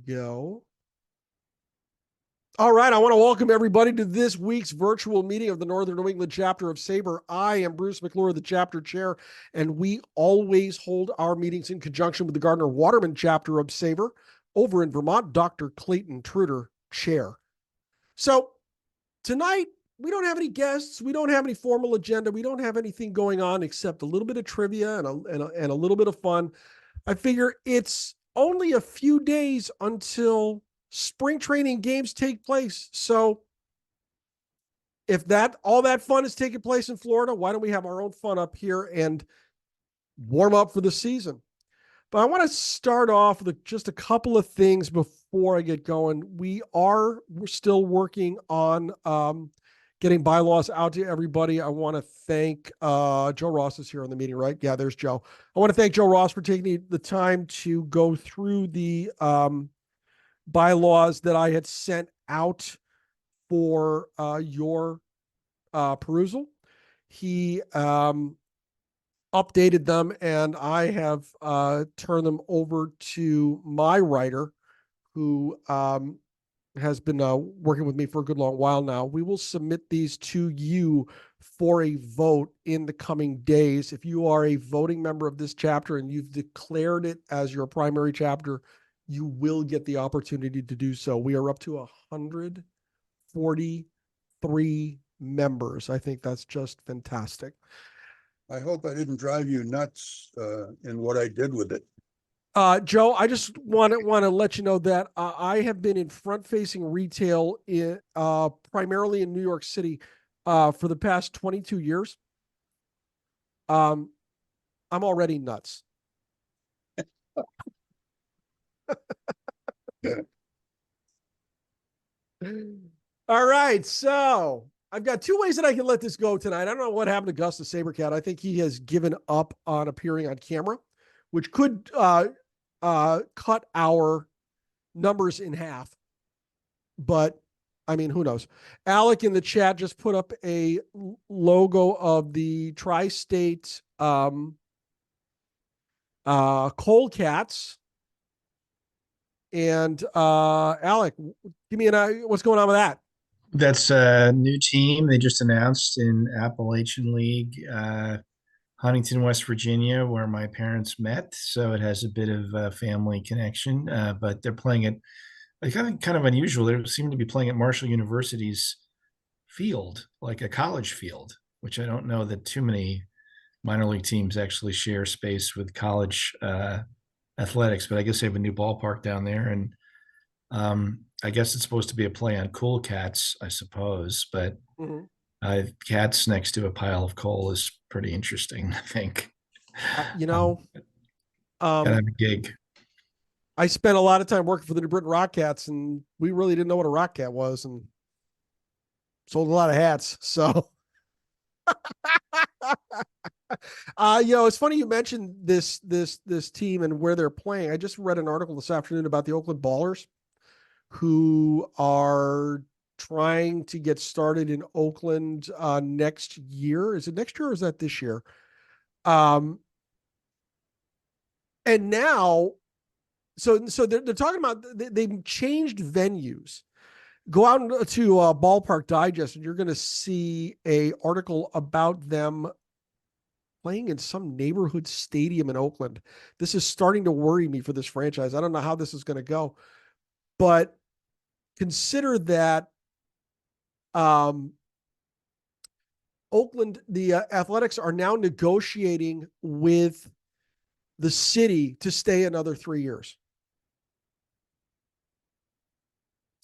go. All right, I want to welcome everybody to this week's virtual meeting of the Northern New England chapter of SABR. I am Bruce McClure, the chapter chair, and we always hold our meetings in conjunction with the Gardner-Waterman chapter of SABR over in Vermont, Dr. Clayton Truder, chair. So tonight, we don't have any guests. We don't have any formal agenda. We don't have anything going on except a little bit of trivia and a little bit of fun. I figure it's only a few days until spring training games take place. So if all that fun is taking place in Florida, why don't we have our own fun up here and warm up for the season? But I want to start off with just a couple of things before I get going. We're still working on getting bylaws out to everybody. I want to thank Joe Ross is here on the meeting, right? Yeah, there's Joe. I want to thank Joe Ross for taking the time to go through the bylaws that I had sent out for your perusal. He updated them, and I have turned them over to my writer, who has been working with me for a good long while now. We will submit these to you for a vote in the coming days. If you are a voting member of this chapter and you've declared it as your primary chapter, you will get the opportunity to do so. We are up to 143 members. I think that's just fantastic. I hope I didn't drive you nuts in what I did with it. Joe, I just want to let you know that I have been in front-facing retail primarily in New York City for the past 22 years. I'm already nuts. All right, so I've got two ways that I can let this go tonight. I don't know what happened to Gus the Sabercat. I think he has given up on appearing on camera, which could cut our numbers in half. But I mean, who knows? Alec in the chat just put up a logo of the Tri-State Coal Cats. And Alec, give me what's going on with that? That's a new team they just announced in Appalachian League, Huntington, West Virginia, where my parents met. So it has a bit of a family connection, but they're playing it kind of unusual. They seem to be playing at Marshall University's field, like a college field, which I don't know that too many minor league teams actually share space with college athletics, but I guess they have a new ballpark down there. And I guess it's supposed to be a play on Cool Cats, I suppose, but cats next to a pile of coal is pretty interesting, I think. Gotta have a gig. I spent a lot of time working for the New Britain Rock Cats, and we really didn't know what a rock cat was, and sold a lot of hats. So, it's funny you mentioned this team and where they're playing. I just read an article this afternoon about the Oakland Ballers, who are trying to get started in Oakland next year. Is it next year or is that this year? And now, so they're talking about they've changed venues. Go out to Ballpark Digest, and you're going to see a article about them playing in some neighborhood stadium in Oakland. This is starting to worry me for this franchise. I don't know how this is going to go, but consider that Oakland, the Athletics are now negotiating with the city to stay another 3 years.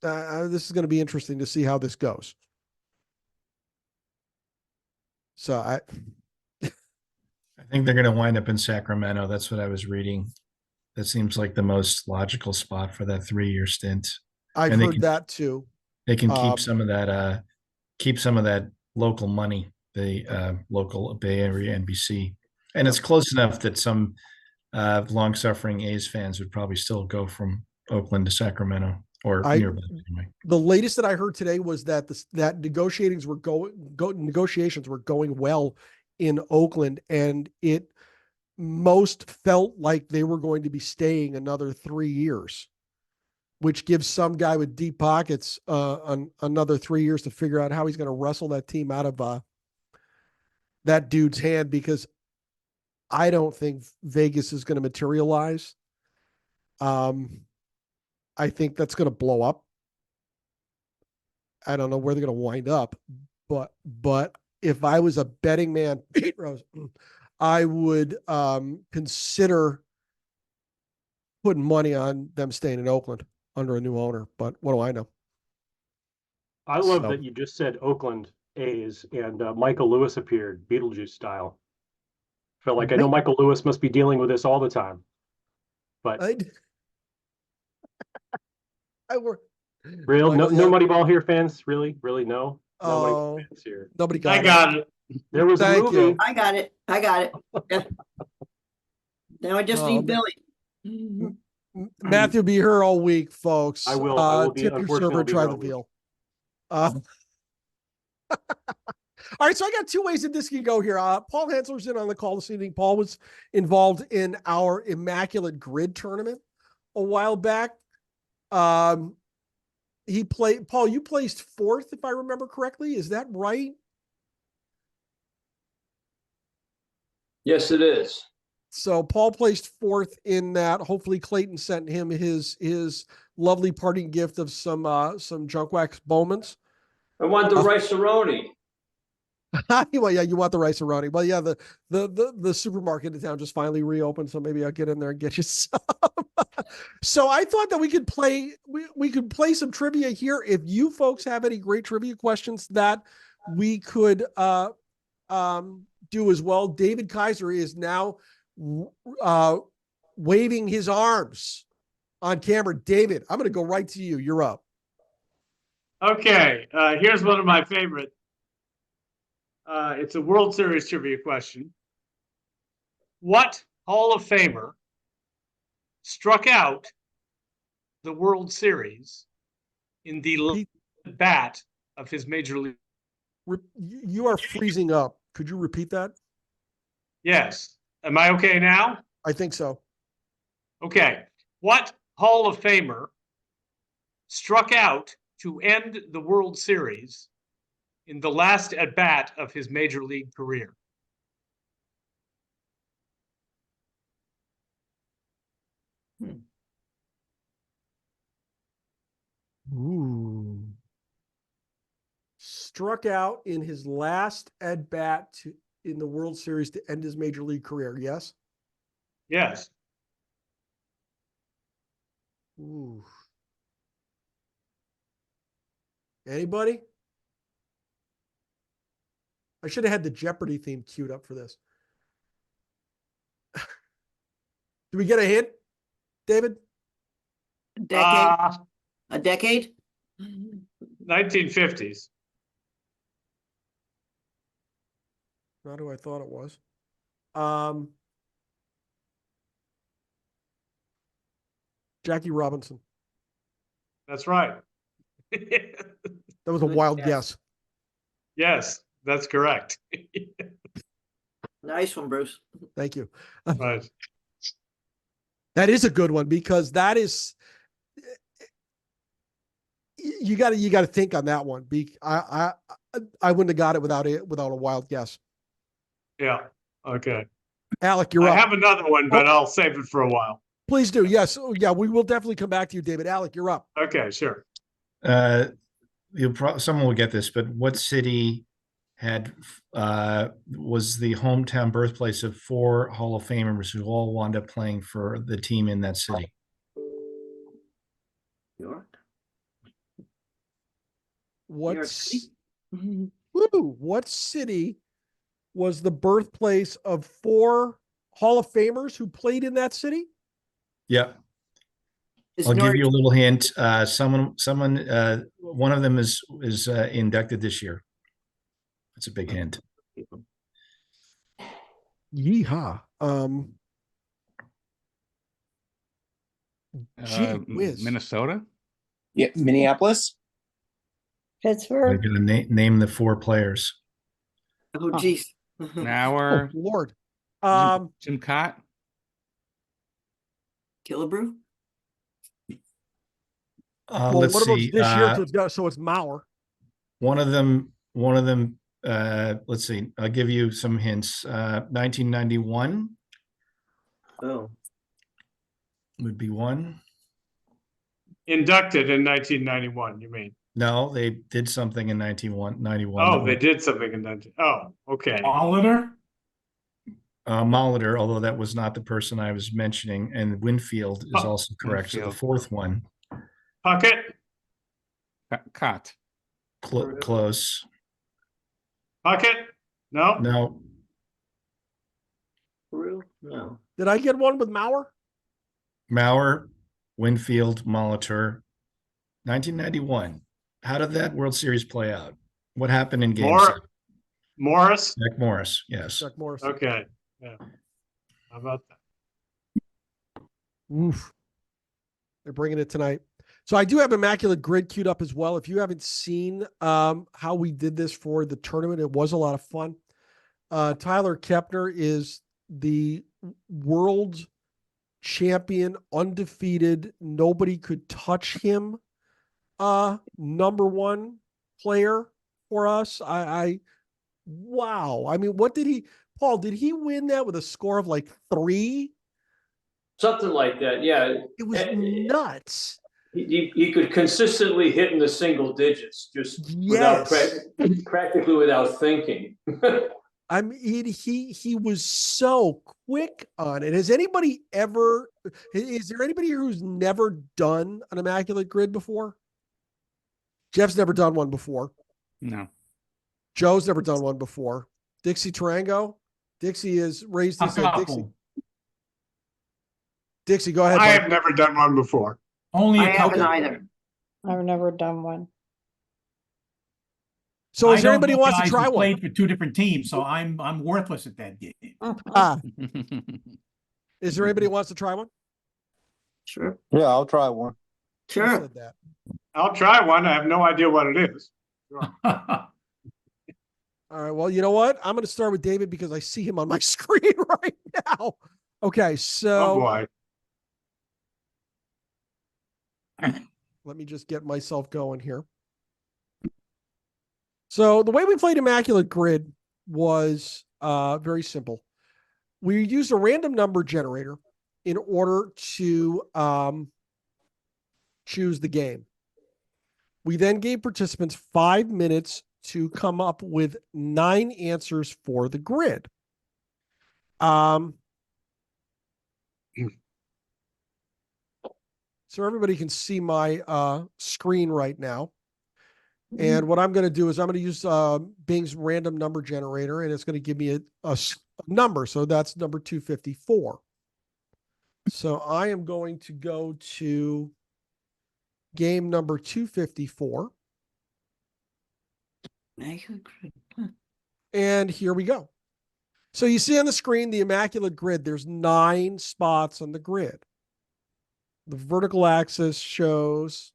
This is going to be interesting to see how this goes. So I think they're going to wind up in Sacramento. That's what I was reading. That seems like the most logical spot for that 3-year stint. I've heard that too. They can keep some of that local money, the local Bay Area NBC, and it's close enough that some long-suffering A's fans would probably still go from Oakland to Sacramento or nearby. Anyway. The latest that I heard today was that negotiations were going well in Oakland, and it most felt like they were going to be staying another 3 years. which gives some guy with deep pockets another 3 years to figure out how he's going to wrestle that team out of that dude's hand, because I don't think Vegas is going to materialize. I think that's going to blow up. I don't know where they're going to wind up, but if I was a betting man, Pete Rose, I would consider putting money on them staying in Oakland under a new owner. But what do I know? I love that you just said Oakland A's and Michael Lewis appeared, Beetlejuice style. Felt like I know Michael Lewis must be dealing with this all the time. But I work. real Michael, no yeah. Moneyball here fans, really no. No Oh, Moneyball fans here. nobody got I it. got it. There was a Thank movie. you. I got it. Yeah. Now I just need Billy. Matthew will be here all week, folks. I will be, tip your unfortunately, server I'll and be try here the all week. veal. All right, so I got two ways that this can go here. Paul Hensler's in on the call this evening. Paul was involved in our Immaculate Grid tournament a while back. He played, Paul, you placed fourth, if I remember correctly. Is that right? Yes, it is. So Paul placed fourth in that. Hopefully Clayton sent him his lovely parting gift of some junk wax Bowmans. I want the rice-a-roni. Well, yeah, you want the rice-a-roni. Well, yeah, the supermarket in town just finally reopened, so maybe I'll get in there and get you some. So I thought that we could play some trivia here. If you folks have any great trivia questions that we could do as well. David Kaiser is now waving his arms on camera. David, I'm going to go right to you. You're up. Okay, here's one of my favorite. It's a World Series trivia question. What Hall of Famer struck out the World Series in the last bat of his major league? You are freezing up. Could you repeat that? Yes. Am I okay now? I think so. Okay. What Hall of Famer struck out to end the World Series in the last at bat of his major league career? Ooh. Struck out in his last at bat in the World Series to end his major league career. Yes. Yes. Ooh. Anybody? I should have had the Jeopardy theme queued up for this. Do we get a hint, David? A decade? A decade? 1950s. Not who I thought it was. Jackie Robinson. That's right. That was a wild guess. Yes, that's correct. Nice one, Bruce. Thank you. Right. That is a good one, because that is, you got to think on that one. I wouldn't have got it without a wild guess. Yeah. Okay. Alec, you're I up. have another one, but I'll save it for a while. Please do. Yes. Oh, yeah, we will definitely come back to you, David. Alec, you're up. Okay, sure. Someone will get this, but what city was the hometown birthplace of 4 Hall of Famers who all wound up playing for the team in that city? York. What city was the birthplace of 4 Hall of Famers who played in that city? Yeah. I'll give you a little hint. One of them is inducted this year. That's a big hint. Yeehaw. Gee whiz. Minnesota? Yeah, Minneapolis. I'm Pittsburgh. going to name the 4 players. Oh, geez. Oh, Nauer, Lord. Jim Cott. Killebrew? Let's what about see. this year? So it's Mauer. One of them. Let's see. I'll give you some hints. 1991 Oh, would be one. Inducted in 1991, you mean? No, they did something in 1991. Oh, they did something in 19. Oh, okay. Oliver? Molitor, although that was not the person I was mentioning, and Winfield is Oh, also correct. So the Winfield. fourth one, Puckett? Cott. close. Puckett? No? No, for real? No. Did I get one with Mauer? Mauer, Winfield, Molitor, 1991. How did that World Series play out? What happened in Game 7? Morris? Jack Morris, yes. Chuck Morris. Okay. Yeah. How about that? Oof. They're bringing it tonight. So I do have Immaculate Grid queued up as well. If you haven't seen how we did this for the tournament, it was a lot of fun. Tyler Kepner is the world champion, undefeated. Nobody could touch him. Number one player for us. Wow. I mean, what did he, Paul, did he win that with a score of like 3? Something like that, yeah. It was nuts. He could consistently hit in the single digits, just without practically without thinking. I mean, he was so quick on it. Is there anybody here who's never done an Immaculate Grid before? Jeff's never done one before. No. Joe's never done one before. Dixie Tarango. Dixie has raised his hand. Dixie, go ahead. I Mike. have never done one before. Only I a couple. haven't either. I've never done one. So is there I know anybody who wants to guys try who one? played for 2 different teams, so I'm worthless at that game. Ah, is there anybody who wants to try one? Sure. Yeah, I'll try one. Who Sure. said that? I'll try one. I have no idea what it is. All right. Well, you know what? I'm going to start with David because I see him on my screen right now. Okay. Oh So boy. let me just get myself going here. So the way we played Immaculate Grid was very simple. We used a random number generator in order to choose the game. We then gave participants 5 minutes to come up with 9 answers for the grid. So everybody can see my screen right now. And what I'm going to do is I'm going to use Bing's random number generator, and it's going to give me a number. So that's number 254. So I am going to go to game number 254. And here we go. So you see on the screen the Immaculate Grid. There's 9 spots on the grid. The vertical axis shows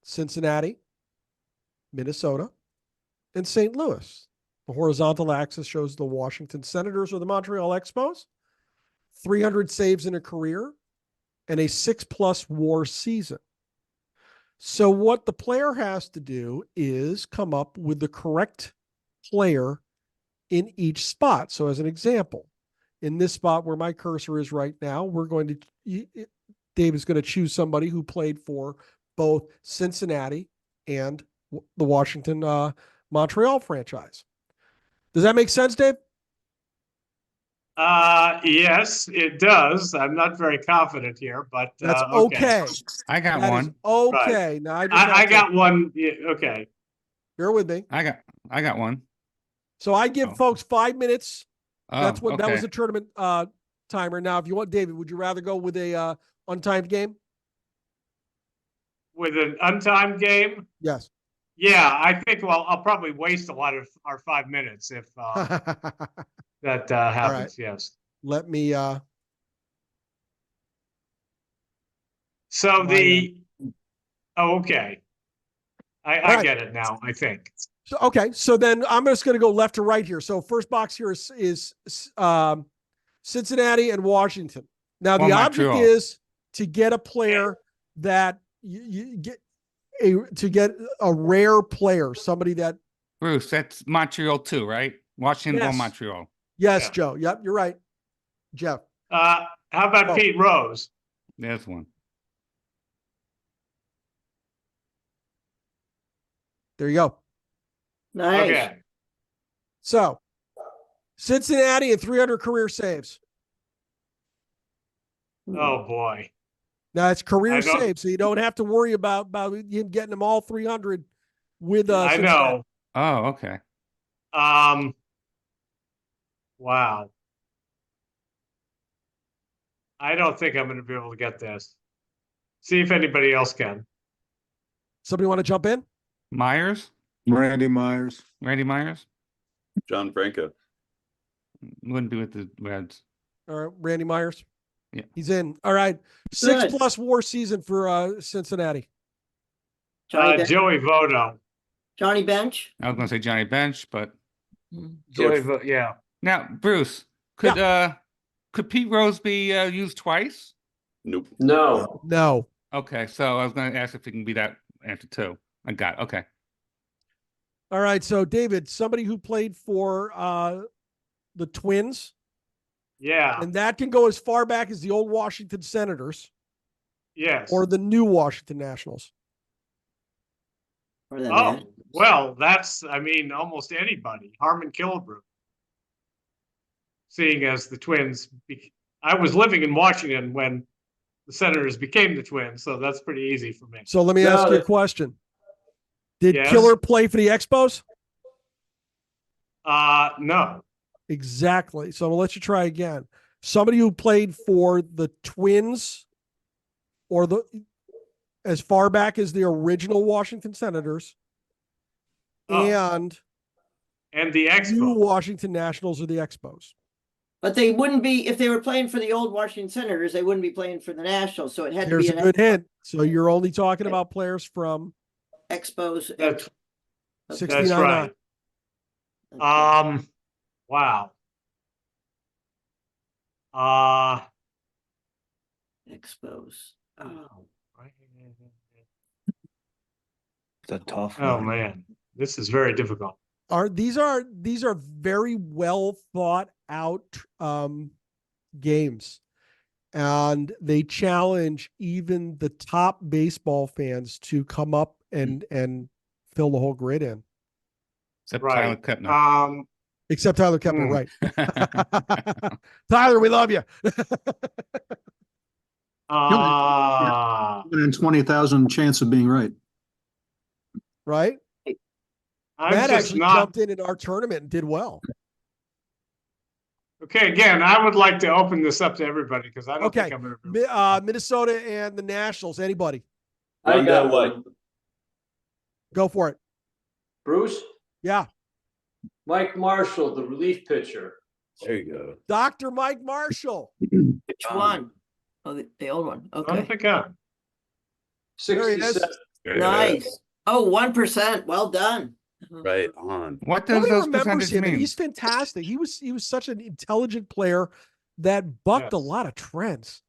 Cincinnati, Minnesota, and St. Louis. The horizontal axis shows the Washington Senators or the Montreal Expos, 300 saves in a career, and a 6+ WAR season. So what the player has to do is come up with the correct player in each spot. So as an example, in this spot where my cursor is right now, Dave is going to choose somebody who played for both Cincinnati and the Washington Montreal franchise. Does that make sense, Dave? Yes, it does. I'm not very confident here, but That's okay. I got That one. is okay. Right. Now I got one. Yeah, okay. Bear with me. I got one. So I give folks 5 minutes. Oh, That's what that was okay. the tournament timer. Now, if you want, David, would you rather go with a untimed game? With an untimed game? Yes. Yeah, I think, well, I'll probably waste a lot of our 5 minutes if that happens. Yes. Let me So okay. I right. get it now, I think. So, okay, so then I'm just going to go left to right here. So first box here is Cincinnati and Washington. Now the object Montreal. is to get a player that you get a rare player, somebody that. Bruce, that's Montreal too, right? Washington won Yes. Montreal. Yes, Yeah. Joe. Yep, you're right. Jeff. How about Oh. Pete Rose? There's one. There you go. Nice. Okay. So, Cincinnati and 300 career saves. Oh boy. Now it's career I don't- saves, so you don't have to worry about him getting them all 300 with I Cincinnati. know. Oh, okay. Wow. I don't think I'm going to be able to get this. See if anybody else can. Somebody want to jump in? Myers? Randy Myers. Randy Myers? John Franco. Wouldn't be with the Reds. All right, Randy Myers. Yeah. He's in. All right. 6+ Good. WAR season for Joey Cincinnati. Votto. Johnny Bench. I was going to say Johnny Bench, but Yeah. now Bruce, could Pete Rose be used twice? Nope. No. No. Okay, so I was going to ask if it can be that answer too. I got it. Okay. All right. So, David, somebody who played for the Twins, Yeah. and that can go as far back as the old Washington Senators Yes. or the new Washington Nationals. Or the Oh, Nats. well, that's, I mean, almost anybody. Harmon Killebrew. Seeing as the Twins, I was living in Washington when the Senators became the Twins, so that's pretty easy for me. So let me ask you a question. Did Yes? Killer play for the Expos? No. Exactly. So I'm gonna let you try again. Somebody who played for the Twins or as far back as the original Washington Senators and the new Expos. Washington Nationals or the Expos. But they wouldn't be, if they were playing for the old Washington Senators, they wouldn't be playing for the Nationals. So it had There's to a be good hint. So you're only talking about players from Expos. That's, Okay. 69 that's right. Okay. Wow. Expos. Oh. It's a tough Oh one. man, this is very difficult. These are very well thought out games, and they challenge even the top baseball fans to come up and fill the whole grid in. Except Right. Tyler Kepner. Except Tyler Kepner, right? Tyler, we love you. 120,000 chance of being right. Right? I'm Matt just actually not jumped in our tournament and did well. okay. Again, I would like to open this up to everybody because I don't think I'm going to. Minnesota and the Nationals. Anybody? I got one. Go for it. Bruce? Yeah. Mike Marshall, the relief pitcher. There you go. Dr. Mike Marshall. Which one? Oh, the old one. I Okay. don't think I. There he is. 67. Nice. Oh, 1%. Well done. Right on. What does Nobody those remembers percentages him, and mean? he's fantastic. He was such an intelligent player that bucked a Yes. lot of trends.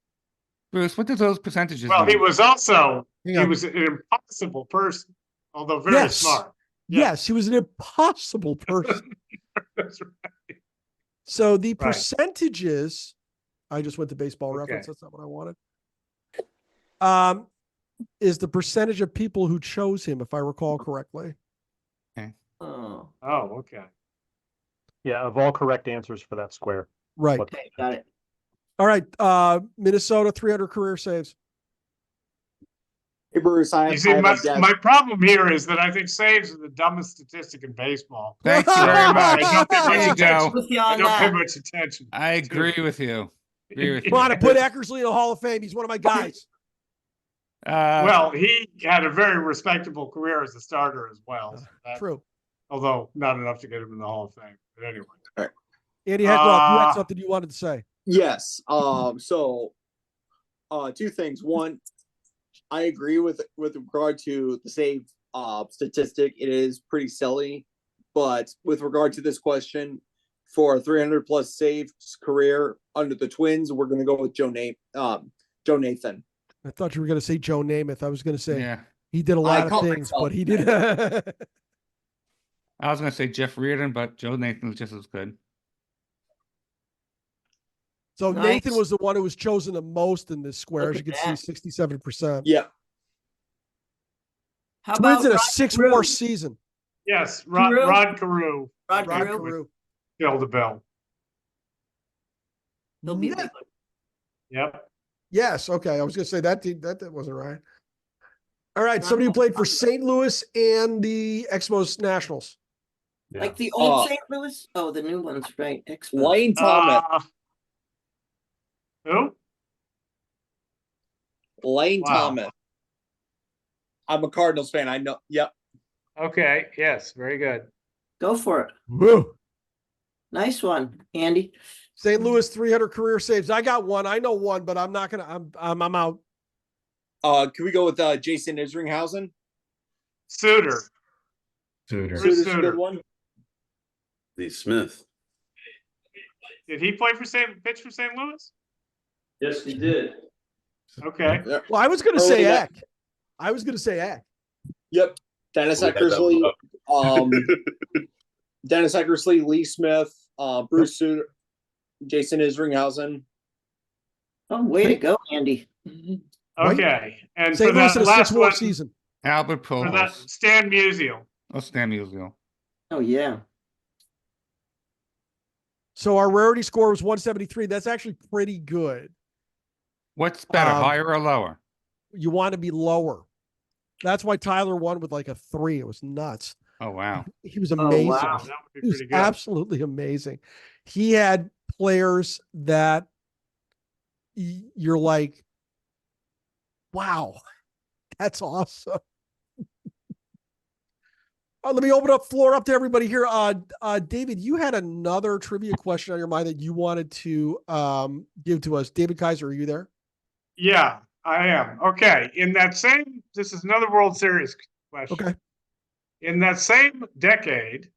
Bruce, what does those percentages Well, mean? he was also Hang he on. was an impossible person, although very Yes. smart. Yeah. Yes, he was an impossible person. That's right. So the Right. percentages, I just went to baseball Okay. reference. That's not what I wanted. Is the percentage of people who chose him, if I recall correctly. Oh, Oh, okay. Yeah, of all correct answers for that square. Right. What- okay, got it. All right. Minnesota, 300 career saves. Hey, Bruce, I You see, my problem here is that I think saves are the dumbest statistic in baseball. Thank you So very I much. don't pay There much you attention. go. With you I on don't pay that. much attention. I agree with you. Agree with Come you. on and put Eckersley in the Hall of Fame. He's one of my guys. Well, he had a very respectable career as a starter as well. So that- True. although not enough to get him in the Hall of Fame. But anyway. Andy Heckroth, you had Uh, something you wanted to say. Yes. So, two things. One, I agree with regard to the save statistic. It is pretty silly, but with regard to this question, for a 300+ saves career under the Twins, we're going to go with Joe Nathan. I thought you were going to say Joe Namath. I was going to say Yeah. he did a lot of caught things, myself. but he did. I was going to say Jeff Reardon, but Joe Nathan was just as good. So Nice. Nathan was the one who was chosen the most in this square. Look As you at can see, that. 67%. Yeah. How Twins about in a Rod 6-war Carew? season. Yes, Carew? Rod Carew. Rod Rod Carew? Carew. Bill the Bill. He'll be Yeah. there. Yep. Yes. Okay. I was going to say that wasn't right. All right. Somebody who played for St. Louis and the Expos Nationals. Like the old Uh, St. Louis? Oh, the new ones, right? Expos. Lane Thomas. Who? Lane Wow. Thomas. I'm a Cardinals fan. I know. Yep. Okay. Yes. Very good. Go for it. Woo. Nice one, Andy. St. Louis 300 career saves. I got one. I know one, but I'm not gonna. I'm out. Can we go with Jason Isringhausen? Suter. Suter. Bruce Suter's a Suter. good one. Lee Smith. Did he play for pitch for St. Louis? Yes, he did. Okay. Yeah. Well, I was gonna Early say that- Eck. I was gonna say Eck. Yep. Dennis We had that Eckersley. one Dennis Eckersley, Lee Smith, Bruce Suter, Jason Isringhausen. Oh, way to go, Andy. Okay. And St. for Louis that in a last 6-war one, season. Albert for that Pujols. Stan Musial. Oh, Stan Musial. Oh, yeah. So our rarity score was 173. That's actually pretty good. What's better, Um, higher or lower? You want to be lower. That's why Tyler won with like a 3. It was nuts. Oh, wow. He was Oh, amazing. wow. That would be He was pretty good. absolutely amazing. He had players that you're like, wow, that's awesome. Let me open up floor up to everybody here. David, you had another trivia question on your mind that you wanted to give to us. David Kaiser, are you there? Yeah, I am. Okay. This is another World Series question. Okay. In that same decade,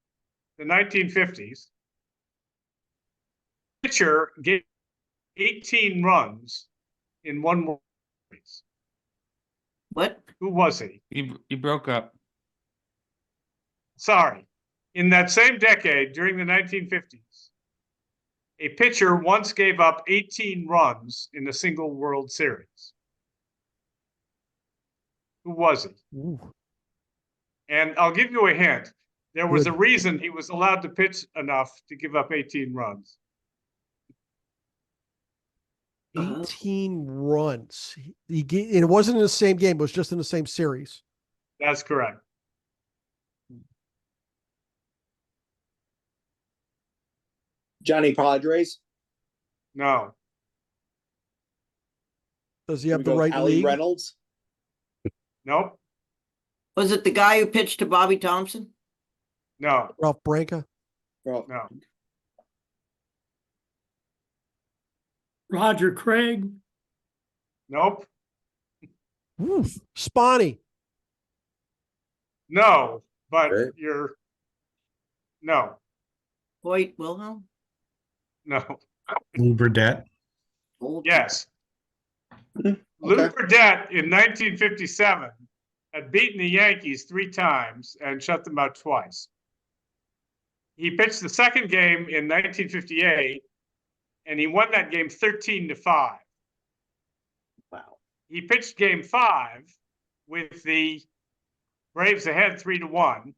the 1950s, pitcher gave 18 runs in one World Series. What? Who was he? He broke up. Sorry. In that same decade, during the 1950s, a pitcher once gave up 18 runs in a single World Series. Who was he? Ooh. And I'll give you a hint. There was Good. a reason he was allowed to pitch enough to give up 18 runs. 18 runs. And it wasn't in the same game. It was just in the same series. That's correct. Johnny Padres. No. Does he Can have we the go with right Allie league? Reynolds. Nope. Was it the guy who pitched to Bobby Thompson? No. Ralph Branca? Oh, No. Roger Craig. Nope. Ooh, Spawny. No. But Okay. you're. No. Hoyt Wilhelm? No. Lou Burdette. Old. Yes. Okay. Lou Burdette in 1957 had beaten the Yankees 3 times and shut them out twice. He pitched the second game in 1958, and he won that game 13-5. Wow. He pitched game 5 with the Braves ahead 3-1,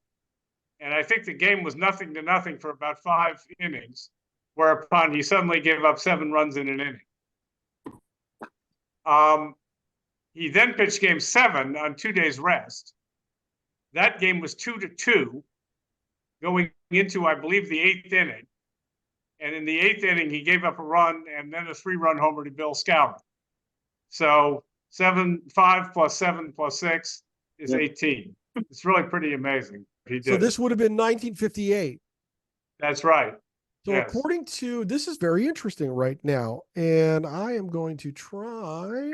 and I think the game was 0-0 for about 5 innings, whereupon he suddenly gave up 7 runs in an inning. He then pitched game 7 on 2 days rest. That game was 2-2 going into, I believe, the 8th inning. And in the 8th inning, he gave up a run and then a 3-run homer to Bill Scouter. So 5 plus 7 plus 6 is 18. It's really pretty amazing. He did. So this would have been 1958. That's right. So Yes. according to, this is very interesting right now. And I am going to try.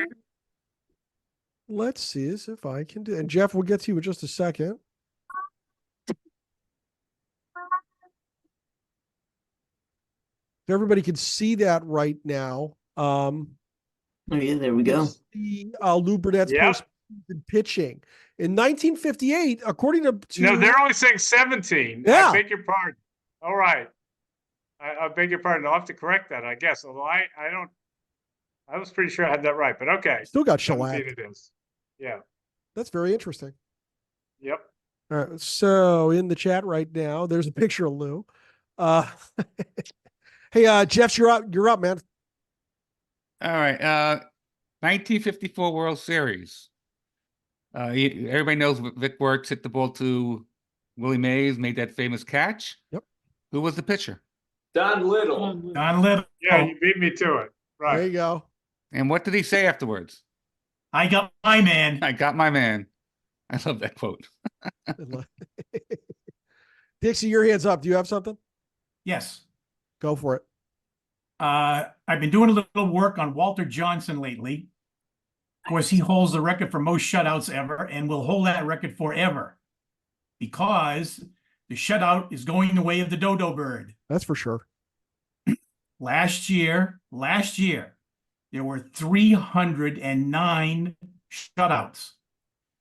Let's see if I can do. And Jeff, we'll get to you in just a second. If everybody can see that right now. Oh, yeah, there we go. The Lou Burnett's Yep. postseason pitching. In 1958, according to No, they're only saying 17. Yeah. I beg your pardon. All right. I beg your pardon. I'll have to correct that, I guess. Although I was pretty sure I had that right, but okay. Still got 17 shellacked. it is. Yeah. That's very interesting. Yep. All right. So in the chat right now, there's a picture of Lou. Hey, Jeff, you're up. You're up, man. All right. 1954 World Series. Everybody knows Vic Wertz hit the ball to Willie Mays, made that famous catch. Yep. Who was the pitcher? Don Little. Don Little. Yeah, you beat me to it. Right. There you go. And what did he say afterwards? I got my man. I got my man. I love that quote. Dixie, your hand's up. Do you have something? Yes. Go for it. I've been doing a little work on Walter Johnson lately. Of course, he holds the record for most shutouts ever and will hold that record forever because the shutout is going the way of the dodo bird. That's for sure. Last year, there were 309 shutouts.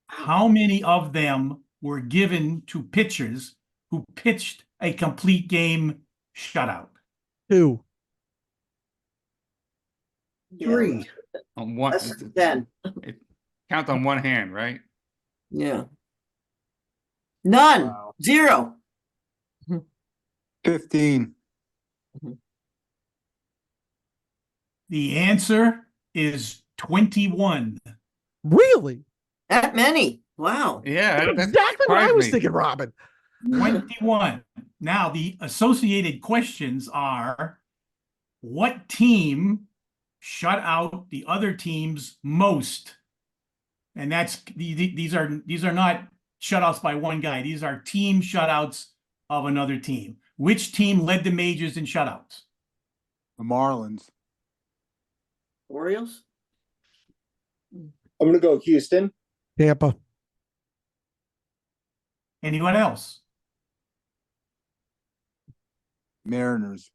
How many of them were given to pitchers who pitched a complete game shutout? 2. 3. On one, That's 10. count on one hand, right? Yeah. None. Wow. 0. 15. The answer is 21. Really? That many. Wow. Yeah, That's that exactly what I surprised was me. thinking, Robin. 21. Now, the associated questions are, what team shut out the other teams most? And that's these are not shutouts by one guy. These are team shutouts of another team. Which team led the majors in shutouts? The Marlins. Orioles? I'm gonna go Houston. Tampa. Anyone else? Mariners.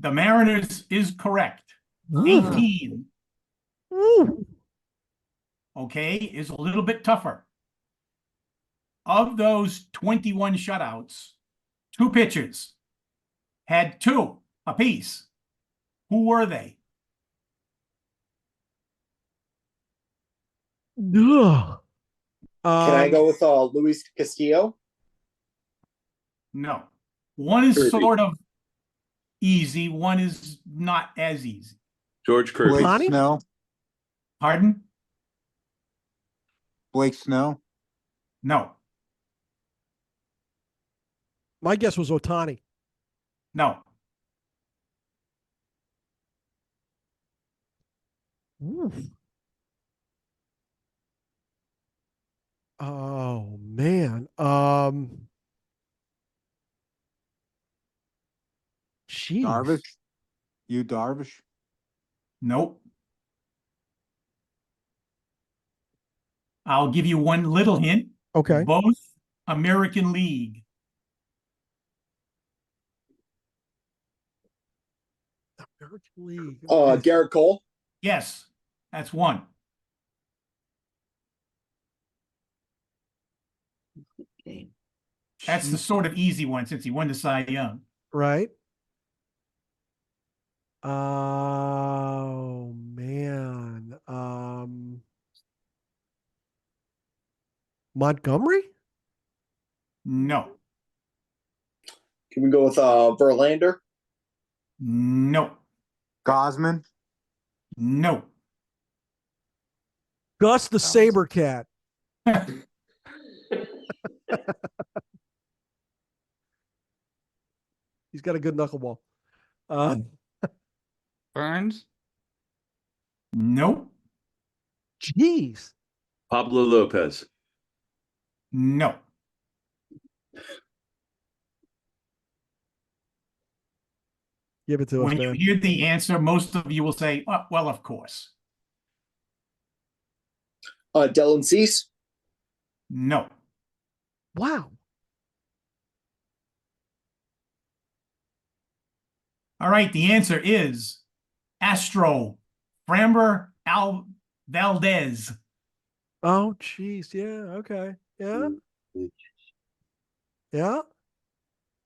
The Mariners is correct. 18. Ooh. Okay, is a little bit tougher. Of those 21 shutouts, 2 pitchers had 2 apiece. Who were they? Ugh. Can I go with Luis Castillo? No. One is Kirby. sort of easy, one is not as easy. George Kirby. Blake Snow. Pardon? Blake Snow. No. My guess was Otani. No. Ooh. Oh man. Jeez. Darvish. You Darvish. Nope. I'll give you one little hint. Okay. Both American League. American League. Garrett Cole. Yes, that's one. Okay. That's the sort of easy one since he won the Cy Young. Right. Oh man. Montgomery? No. Can we go with Verlander? No. Gosman. No. Gus the Saber Cat. He's got a good knuckleball. Burns? Nope. Jeez. Pablo Lopez. No. Give it to us, When you man. hear the answer, most of you will say, oh, well, of course. Dylan Cease. No. Wow. All right, the answer is Astro Framber Valdez. Oh, geez. Yeah. Okay. Yeah. Yeah.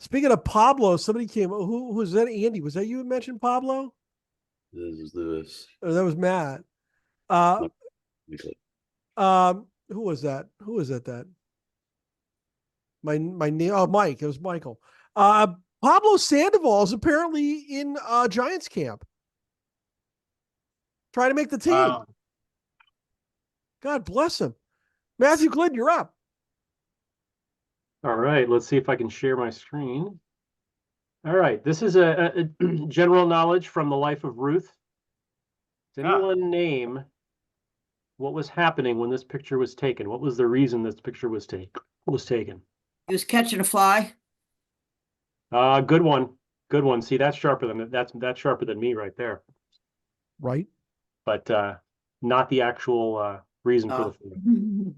Speaking of Pablo, somebody came. Who was that? Andy, was that you who mentioned Pablo? This is Lewis. Or that was Matt. Who was that? Who was it that? My name. Oh, Mike. It was Michael. Pablo Sandoval is apparently in Giants camp, trying to make the team. Wow. God bless him. Matthew Glidden, you're up. All right, let's see if I can share my screen. All right, this is a general knowledge from the life of Ruth. Does anyone name what was happening when this picture was taken? What was the reason this picture was taken? He was catching a fly. Good one. Good one. See, that's sharper than me right there. Right. But not the actual reason for the photo.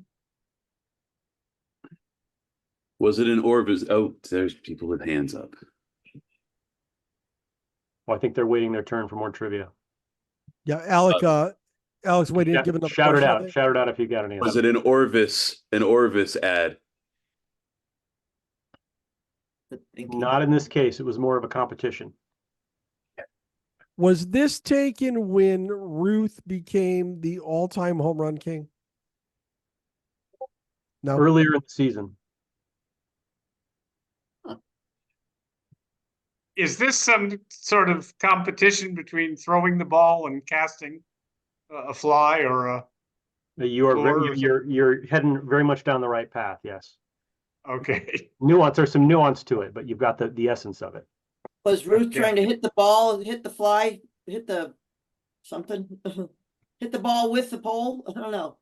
Was it an Orvis? Oh, there's people with hands up. Well, I think they're waiting their turn for more trivia. Yeah, Alex waiting to give another shout it question, I out. think. Shout it out if you got any. Was it an Orvis ad? Not in this case. It was more of a competition. Was this taken when Ruth became the all-time home run king? No. Earlier in the season. Is this some sort of competition between throwing the ball and casting a fly or a? You're heading very much down the right path. Yes. Okay. There's some nuance to it, but you've got the essence of it. Was Ruth trying to hit the ball, hit the fly, hit the something, hit the ball with the pole? I don't know.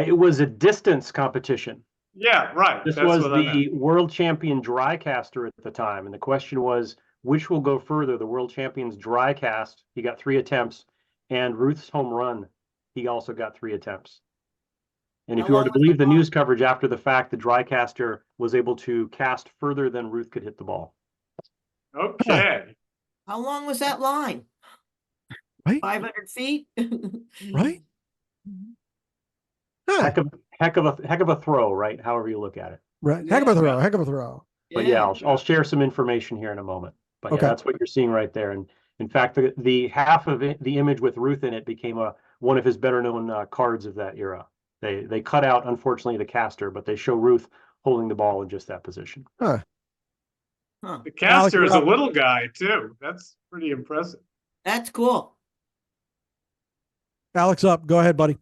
It was a distance competition. Yeah, right. This was the world champion dry caster at the time, and the question was, which will go further? The world champion's dry cast, he got 3 attempts, and Ruth's home run, he also got 3 attempts. And if you were to believe the news coverage after the fact, the dry caster was able to cast further than Ruth could hit the ball. Okay. How long was that line? Right. 500 feet? Right. Heck of a throw, right? However you look at it. Right. Heck of a throw. Heck of a throw. But yeah, I'll share some information here in a moment. But Okay. yeah, that's what you're seeing right there. And in fact, the half of it, the image with Ruth in it became one of his better known cards of that era. They cut out, unfortunately, the caster, but they show Ruth holding the ball in just that position. Huh. The caster is a little guy too. That's pretty impressive. That's cool. Alex, up. Go ahead, buddy.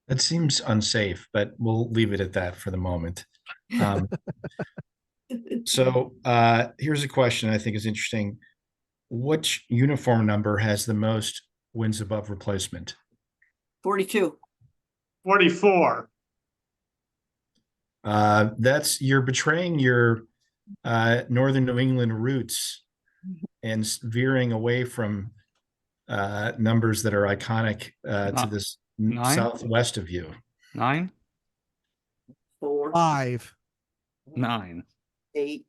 That seems unsafe, but we'll leave it at that for the moment. So here's a question I think is interesting. Which uniform number has the most wins above replacement? 42. 44. You're betraying your Northern New England roots and veering away from numbers that are iconic to this southwest of you. 9? 4. 5. 9. 8.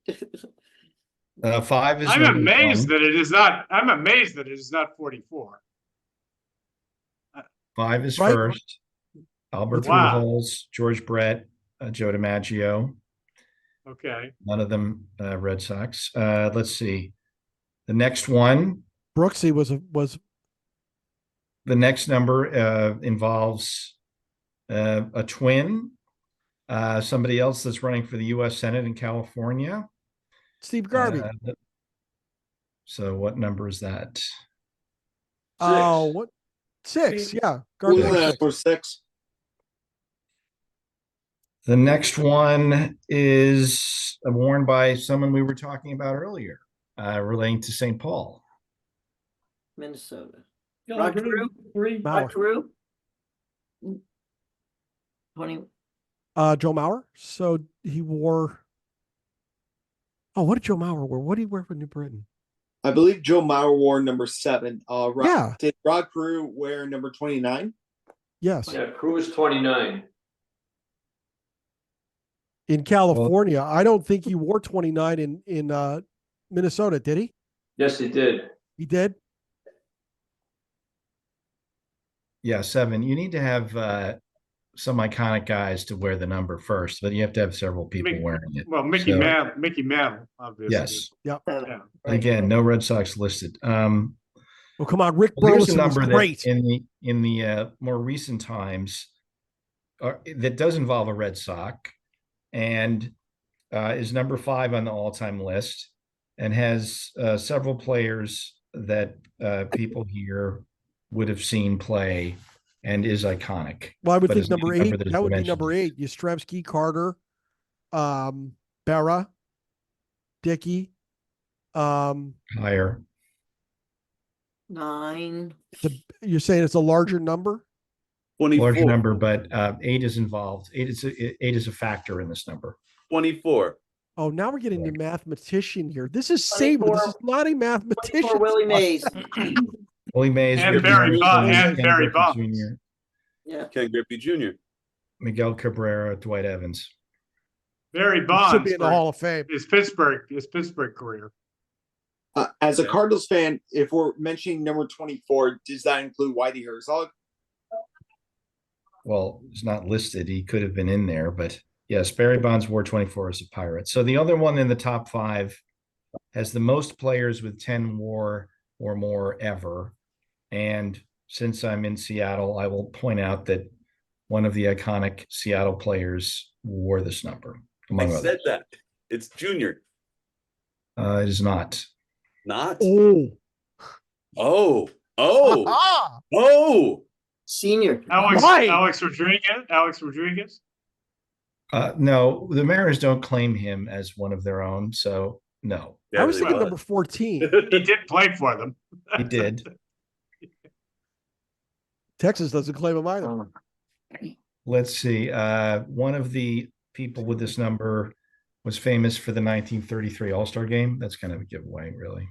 5 is. I'm amazed that it is not. I'm amazed that it is not 44. 5 is Right. first. Albert Wow. Pujols, George Brett, Joe DiMaggio. Okay. None of them Red Sox. Let's see. The next one. Brooksy was. The next number involves a twin, somebody else that's running for the U.S. Senate in California. Steve Garvey. So what number is that? 6. Oh, what? 6. Yeah. Garvey was 6. The next one is worn by someone we were talking about earlier, relating to St. Paul. Minnesota. Rod Carew? Mauer. Carew? 20. Joe Mauer. So he wore. Oh, what did Joe Mauer wear? What did he wear for New Britain? I believe Joe Mauer wore number 7. Yeah. Did Rod Carew wear number 29? Yes. Yeah, Crew is 29. In California, I don't think he wore 29 in Minnesota, did he? Yes, he did. He did. Yeah, 7. You need to have some iconic guys to wear the number first, but you have to have several people wearing it. Well, So, Mickey Mantle, obviously. yes. Yep. Yeah. Again, no Red Sox listed. Well, come on, Rick Well, here's a Burleson was number that great. in the more recent times that does involve a Red Sox and is number 5 on the all-time list and has several players that people here would have seen play and is iconic. Well, I would but think is not number a number 8. that is That would be dimensional. number 8. Yastrzemski, Carter, Berra, Dickey. Higher. 9. You're saying it's a larger number? 24. Larger number, but 8 is involved. 8 is a factor in this number. 24. Oh, now we're getting the mathematician here. This is SABR. This is not a mathematician. For Willie Mays. Willie Mays, And Ricky Barry Bonds, and Ken Barry Griffey Bonds. Jr., Yeah. Ken Griffey Jr. Miguel Cabrera, Dwight Evans. Barry He Bonds should be in the for Hall of Fame. his Pittsburgh career. As a Cardinals fan, if we're mentioning number 24, does that include Whitey Herzog? Well, it's not listed. He could have been in there, but yes, Barry Bonds wore 24 as a Pirate. So the other one in the top 5 has the most players with 10 WAR or more ever. And since I'm in Seattle, I will point out that one of the iconic Seattle players wore this number, I among others. said that. It's Junior. It is not. Not? Oh. Oh. Oh. Ah. Oh. Senior. Alex Rodriguez. No, the Mariners don't claim him as one of their own, so no. I was thinking number 14. He did play for them. He did. Texas doesn't claim him either. Let's see. One of the people with this number was famous for the 1933 All-Star game. That's kind of a giveaway, really.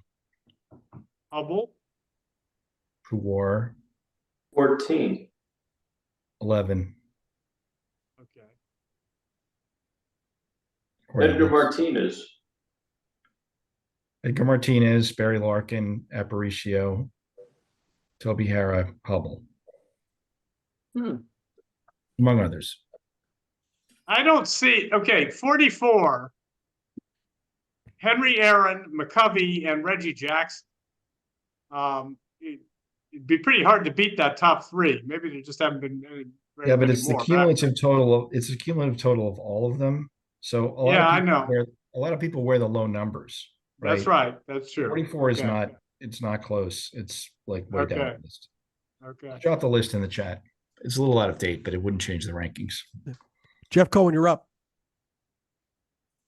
Hubble. Who wore 14. 11. Okay. Edgar Martinez. Edgar Martinez, Barry Larkin, Aparicio, Toby Harrah, Hubble, among others. I don't see. Okay, 44. Henry Aaron, McCovey, and Reggie Jackson. It'd be pretty hard to beat that top 3. Maybe they just haven't been. Yeah, but it's the cumulative total. It's a cumulative total of all of them. So I know. A lot of people wear the low numbers. Right? That's right. That's true. 44 is Okay. not. It's not close. It's like way down the list. Okay. Drop the list in the chat. It's a little out of date, but it wouldn't change the rankings. Jeff Cohen, you're up.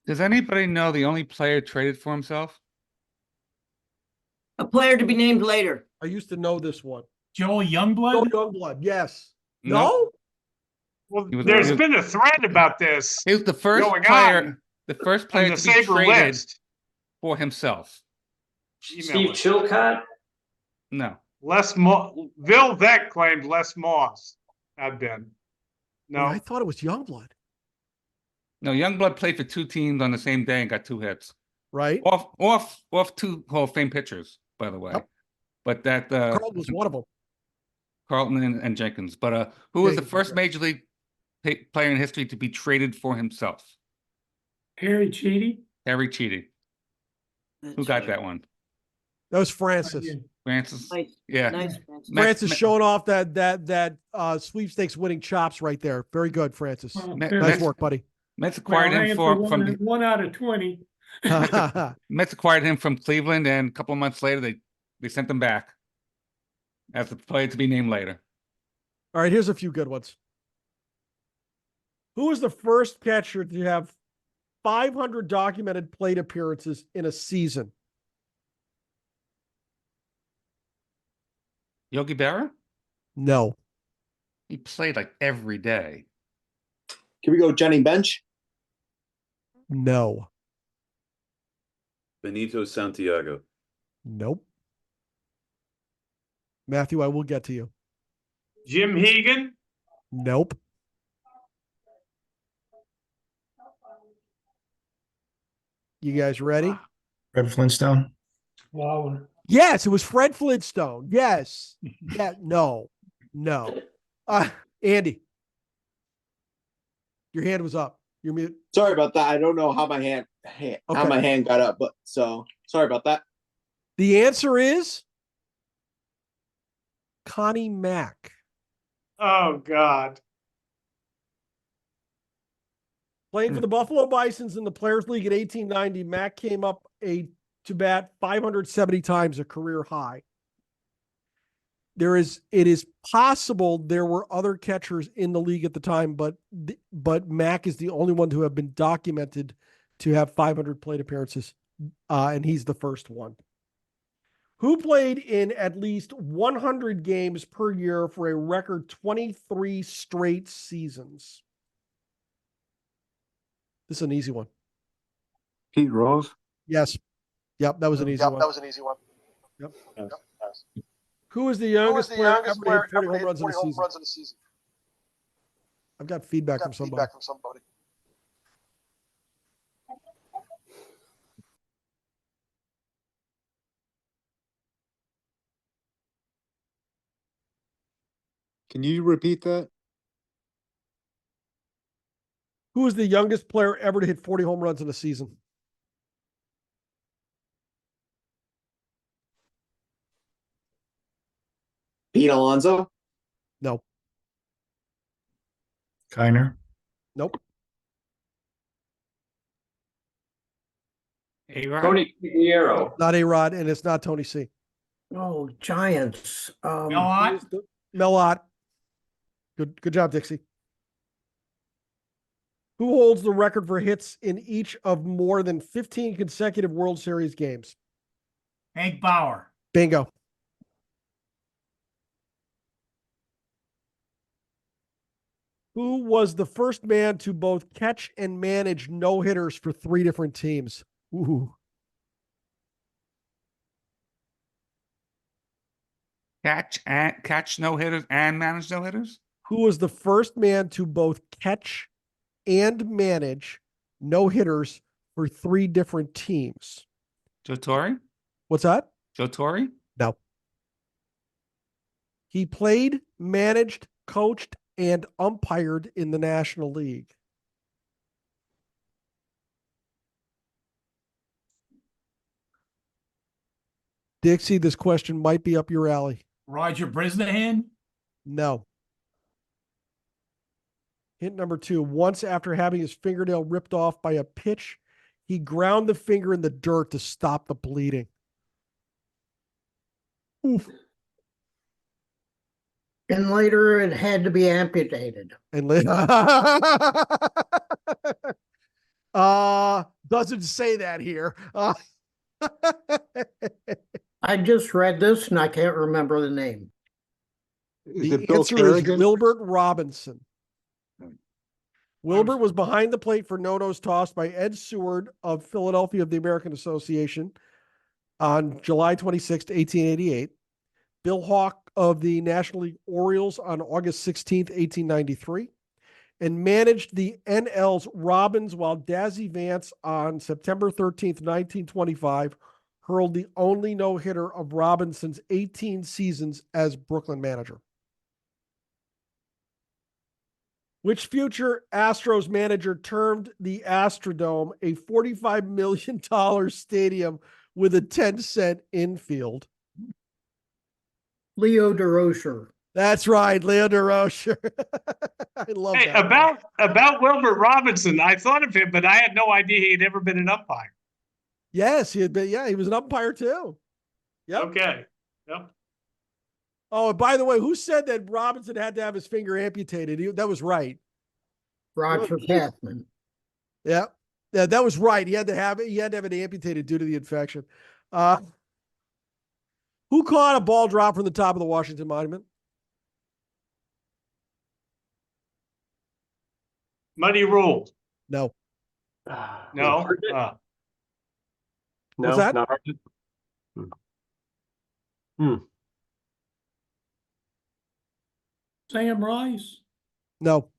Does anybody know the only player traded for himself? A player to be named later. I used to know this one. Joel Youngblood? Joel Youngblood, yes. No. Well, He was- there's he was- been a thread about this. He was the first Going player. on The first on player the to be SABR traded list. for himself. Steve Chilcott. No. Vil Veck claimed Les Moss had been. No. I thought it was Youngblood. No, Youngblood played for 2 teams on the same day and got 2 hits. Right. Off 2 Hall of Fame pitchers, by the way. Yep. But that Carlton was one of them. Carlton and Jenkins. But who was the Jenkins, first yeah. major league player in history to be traded for himself? Harry Cheedy. Harry Cheedy. Who got that one? That was Francis. Francis. Nice. Yeah. Nice, Francis. Francis showing off that sweepstakes winning chops right there. Very good, Francis. Well, Nice work, buddy. Mets acquired Well, I him am from for one out of 20. Mets acquired him from Cleveland, and a couple of months later they sent him back as a player to be named later. All right, here's a few good ones. Who was the first catcher to have 500 documented plate appearances in a season? Yogi Berra? No. He played like every day. Can we go Johnny Bench? No. Benito Santiago. Nope. Matthew, I will get to you. Jim Hegan. Nope. You guys ready? Fred Flintstone. Wow. Yes, it was Fred Flintstone. Yes. Yeah, no. No. Andy, your hand was up. You're mute. Sorry about that. I don't know how my hand got up, but so sorry about that. The answer is Connie Mack. Oh God. Playing for the Buffalo Bisons in the Players League in 1890, Mack came up to bat 570 times, a career high. It is possible there were other catchers in the league at the time, but Mack is the only one to have been documented to have 500 plate appearances, and he's the first one. Who played in at least 100 games per year for a record 23 straight seasons? This is an easy one. Pete Rose. Yes. Yep, that was an easy one. Yep. Who is the youngest player ever to hit 40 home runs in a season? I've got feedback from somebody. Can you repeat that? Who is the youngest player ever to hit 40 home runs in a season? Pete Alonso. No. Kiner. Nope. A-Rod? Tony Piero. Not A-Rod, and it's not Tony C. Oh, Giants. Melot? Melot. Good job, Dixie. Who holds the record for hits in each of more than 15 consecutive World Series games? Hank Bauer. Bingo. Who was the first man to both catch and manage no-hitters for 3 different teams? Ooh. Catch no hitters and manage no hitters? Who was the first man to both catch and manage no-hitters for 3 different teams? Joe Torre? What's that? Joe Torre? No. He played, managed, coached, and umpired in the National League. Dixie, this question might be up your alley. Roger Brisnahan. No. Hint number 2. Once after having his fingernail ripped off by a pitch, he ground the finger in the dirt to stop the bleeding. Oof. And later it had to be amputated. And doesn't say that here. I just read this and I can't remember the name. The answer is Wilbert Robinson. Wilbert was behind the plate for no-nos tossed by Ed Seward of Philadelphia of the American Association on July 26, 1888. Bill Hawk of the National League Orioles on August 16, 1893. And managed the NL's Robins while Dazzy Vance on September 13th, 1925, hurled the only no-hitter of Robinson's 18 seasons as Brooklyn manager. Which future Astros manager termed the Astrodome a $45 million stadium with a 10-cent infield? Leo DeRocher. That's right, Leo DeRocher. I love that. About Wilbert Robinson, I thought of him, but I had no idea he had ever been an umpire. Yes, he had been. Yeah, he was an umpire too. Yep. Okay. Yep. Oh, and by the way, who said that Robinson had to have his finger amputated? That was right. Roger Cashman. Yeah, that was right. He had to have it. He had to have it amputated due to the infection. Who caught a ball drop from the top of the Washington Monument? Muddy Rule. No. No. What's that? Not hard. Sam Rice. No.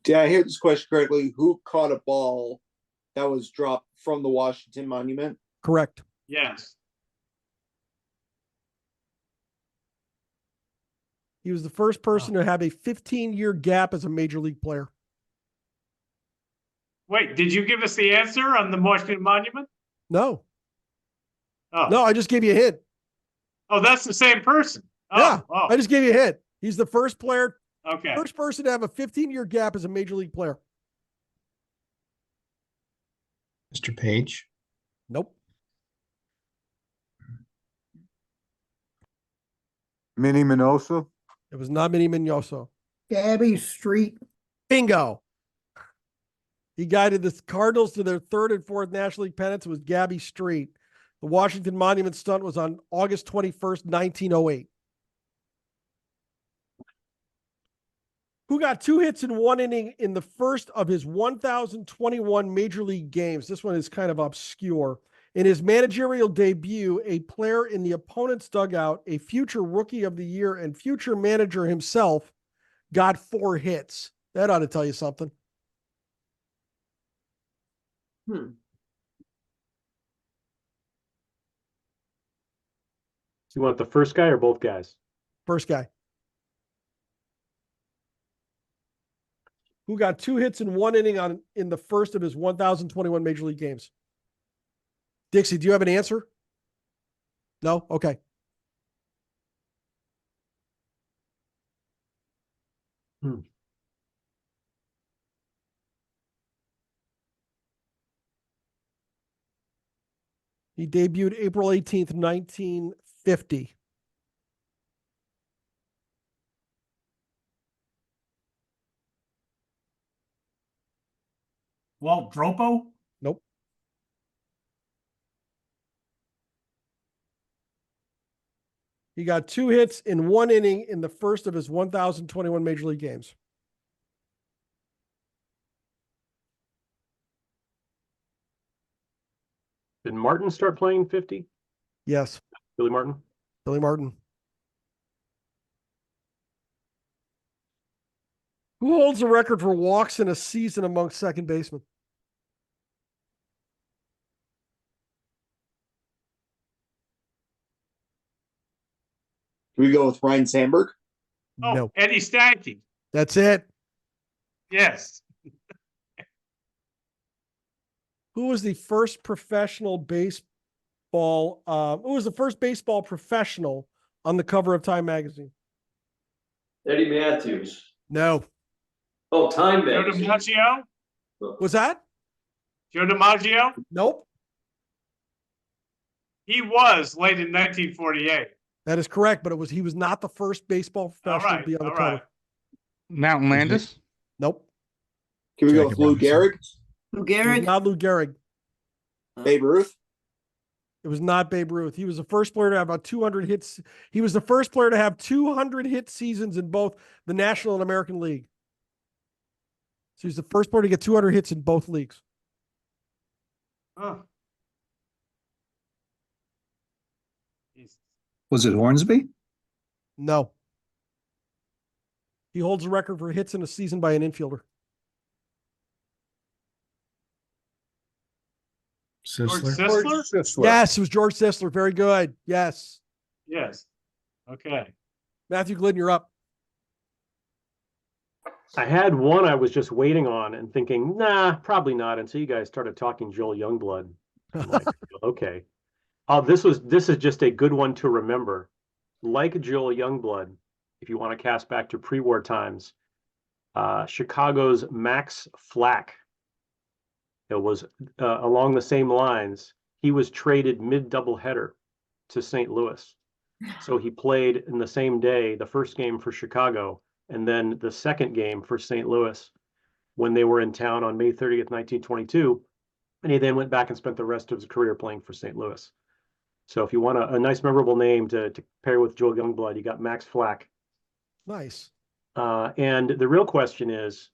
Did I hear this question correctly? Who caught a ball that was dropped from the Washington Monument? Correct. Yes. He was the first person to have a 15-year gap as a major league player. Wait, did you give us the answer on the Washington Monument? No. Oh. No, I just gave you a hint. Oh, that's the same person. Oh, Yeah, oh. I just gave you a hint. He's the first player, Okay. first person to have a 15-year gap as a major league player. Mr. Page. Nope. Minnie Minoso. It was not Minnie Minoso. Gabby Street. Bingo. He guided the Cardinals to their third and fourth National League pennants. It was Gabby Street. The Washington Monument stunt was on August 21st, 1908. Who got 2 hits in 1 inning in the first of his 1,021 major league games? This one is kind of obscure. In his managerial debut, a player in the opponent's dugout, a future rookie of the year and future manager himself, got 4 hits. That ought to tell you something. You want the first guy or both guys? First guy. Who got 2 hits in 1 inning in the first of his 1,021 major league games? Dixie, do you have an answer? No? Okay. He debuted April 18th, 1950. Walt Dropo? Nope. He got 2 hits in 1 inning in the first of his 1,021 major league games. Did Martin start playing 50? Yes. Billy Martin? Billy Martin. Who holds the record for walks in a season among second basemen? Can we go with Ryan Sandberg? Oh, No. Eddie Stanky. That's it. Yes. Who was the first professional baseball? Who was the first baseball professional on the cover of Time magazine? Eddie Matthews. No. Oh, Time Joe magazine. DiMaggio? Was that? Joe DiMaggio? Nope. He was late in 1948. That is correct, but he was not the first baseball professional right, to be on the all cover. right. Mountain Landis? Nope. Can we go with Lou Gehrig? Lou It was Gehrig? not Lou Gehrig. Babe Ruth? It was not Babe Ruth. He was the first player to have about 200 hits. He was the first player to have 200 hit seasons in both the National and American League. So he's the first player to get 200 hits in both leagues. Oh. Was it Hornsby? No. He holds a record for hits in a season by an infielder. George Sisler. Sisler? Yes, it was George Sisler. Very good. Yes. Yes. Okay. Matthew Glidden, you're up. I had one I was just waiting on and thinking, nah, probably not. Until you guys started talking Joel Youngblood. I'm like, okay. This is just a good one to remember. Like Joel Youngblood, if you want to cast back to pre-war times, Chicago's Max Flack. It was along the same lines. He was traded mid-doubleheader to St. Louis. So he played in the same day, the first game for Chicago, and then the second game for St. Louis when they were in town on May 30th, 1922. And he then went back and spent the rest of his career playing for St. Louis. So if you want a nice, memorable name to pair with Joel Youngblood, you got Max Flack. Nice. And the real question is,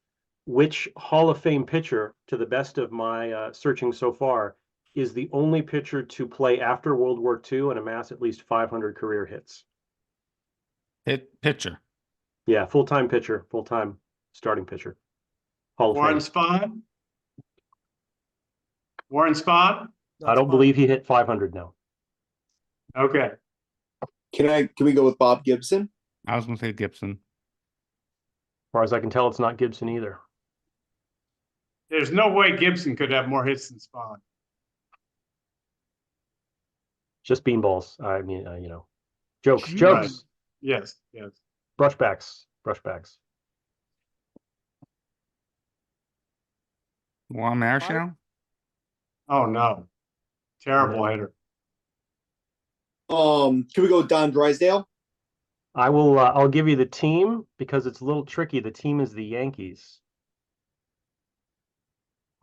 which Hall of Fame pitcher, to the best of my searching so far, is the only pitcher to play after World War II and amass at least 500 career hits? Pitcher. Yeah, full-time pitcher, full-time starting pitcher. Hall of Warren Fame. Spahn? Warren Spahn? I don't believe he hit 500 now. Okay. Can we go with Bob Gibson? I was going to say Gibson. As far as I can tell, it's not Gibson either. There's no way Gibson could have more hits than Spahn. Just beanballs. I mean, jokes, Jeez. jokes, Right. Yes, yes. brushbacks. Juan Marichal? Oh no. Terrible No. hitter. Can we go Don Drysdale? I will. I'll give you the team because it's a little tricky. The team is the Yankees.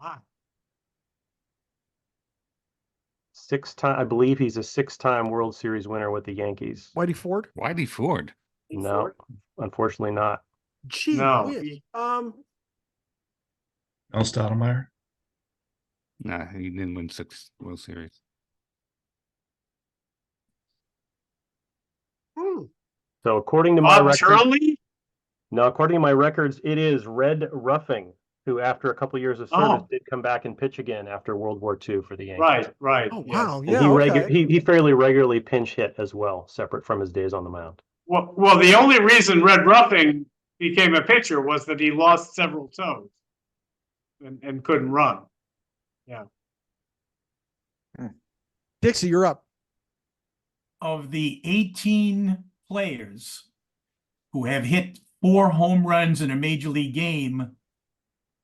Wow. I believe he's a 6-time World Series winner with the Yankees. Whitey Ford? Whitey Ford. No, unfortunately not. Gee No. whiz. El Stottlemyre. Nah, he didn't win 6 World Series. So according to my Bob records, Shirley? no, according to my records, it is Red Ruffing, who after a couple years of service Oh. did come back and pitch again after World War II for the Yankees. Right. Oh, yes. wow. And Yeah, he, okay. he fairly regularly pinch hit as well, separate from his days on the mound. Well, the only reason Red Ruffing became a pitcher was that he lost several toes and couldn't run. Yeah. Dixie, you're up. Of the 18 players who have hit 4 home runs in a major league game,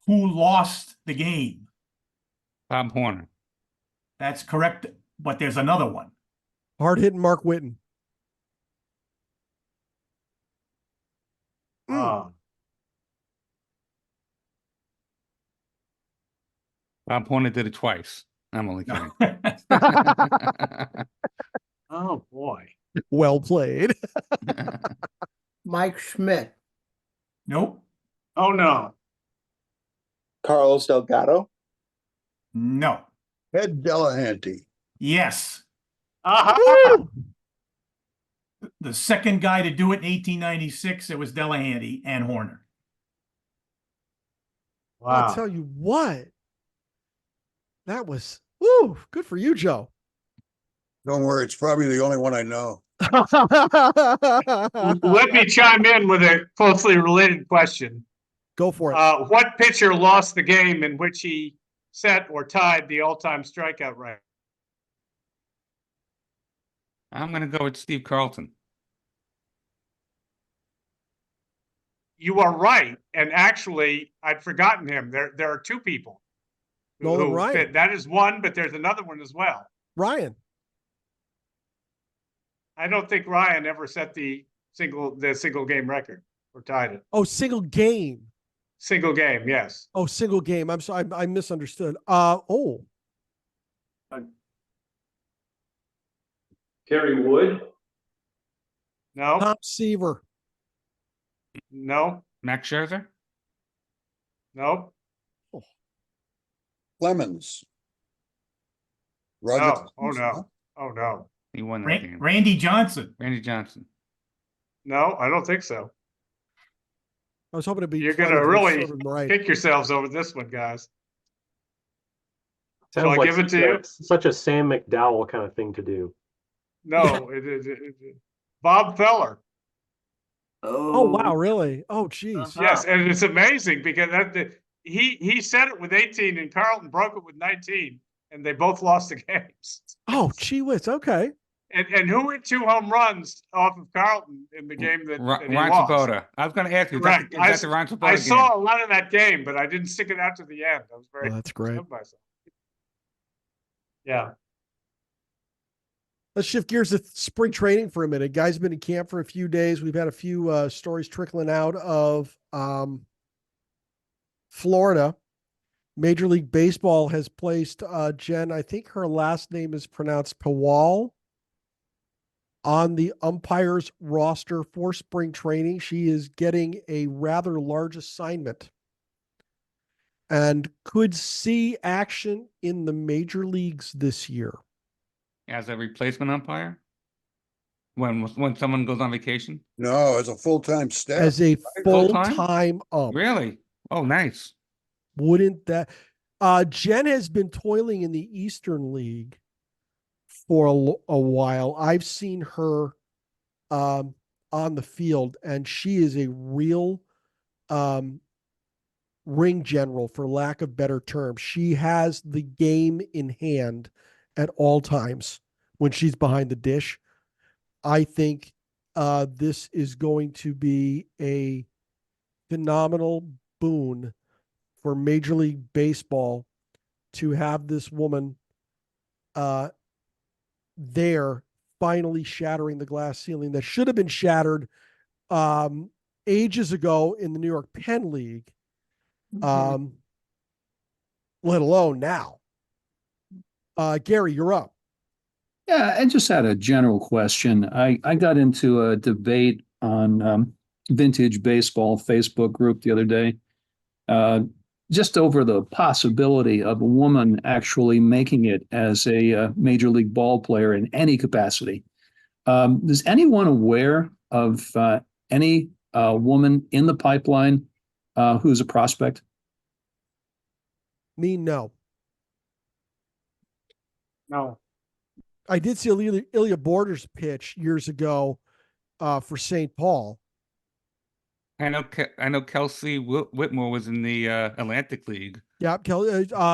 who lost the game? Bob Horner. That's correct, but there's another one. Hard hitting Mark Whitten. Ah. Bob Horner did it twice. I'm only kidding. Oh boy. Well played. Mike Schmidt. Nope. Oh no. Carlos Delgado? No. Ed Delahanty. Yes. Aha! The second guy to do it in 1896, it was Delahanty and Horner. I'll Wow. tell you what. That was good for you, Joe. Don't worry, it's probably the only one I know. Let me chime in with a closely related question. Go for it. What pitcher lost the game in which he set or tied the all-time strikeout record? I'm going to go with Steve Carlton. You are right, and actually, I'd forgotten him. There are 2 people. Nolan who Ryan. fit. That is one, but there's another one as well. Ryan. I don't think Ryan ever set the single game record or tied it. Oh, single game. Single game, yes. Oh, single game. I'm sorry. I misunderstood. Kerry Wood? No, Tom Seaver. no, Max Scherzer? no, Clemens. Roger. no. Oh Clemens, no. huh? Oh no. He won that game. Randy Johnson. Randy Johnson. No, I don't think so. I was hoping to be. You're gonna Clemens, but really serve him right. kick yourselves over this one, guys. Sounds Shall I like give it to you? such a Sam McDowell kind of thing to do. No, Bob Feller. Oh wow, really? Oh geez. Yes, and it's amazing because he said it with 18 and Carlton broke it with 19, and they both lost the games. Oh gee whiz. Okay. And who hit 2 home runs off of Carlton in the game that he Ron lost? Swoboda. I was going to ask you, Correct. is that the Ron Swoboda I game? saw a lot of that game, but I didn't stick it out to the end. I was very Oh, that's great. proud of myself. Yeah. Let's shift gears to spring training for a minute. Guys have been in camp for a few days. We've had a few stories trickling out of Florida. Major League Baseball has placed Jen, I think her last name is pronounced Powell, on the umpires roster for spring training. She is getting a rather large assignment and could see action in the major leagues this year. As a replacement umpire? When someone goes on vacation? No, as a full-time staff. As a Full-time? full-time ump. Really? Oh, nice. Wouldn't that Jen has been toiling in the Eastern League for a while. I've seen her on the field, and she is a real ring general, for lack of better terms. She has the game in hand at all times when she's behind the dish. I think this is going to be a phenomenal boon for Major League Baseball to have this woman there finally shattering the glass ceiling that should have been shattered ages ago in the New York Penn League, let alone now. Gary, you're up. Yeah, I just had a general question. I got into a debate on Vintage Baseball Facebook group the other day, just over the possibility of a woman actually making it as a major league ball player in any capacity. Is anyone aware of any woman in the pipeline who's a prospect? Me, no. No. I did see Ilya Borders pitch years ago for St. Paul. I know Kelsey Whitmore was in the Atlantic League. Yeah,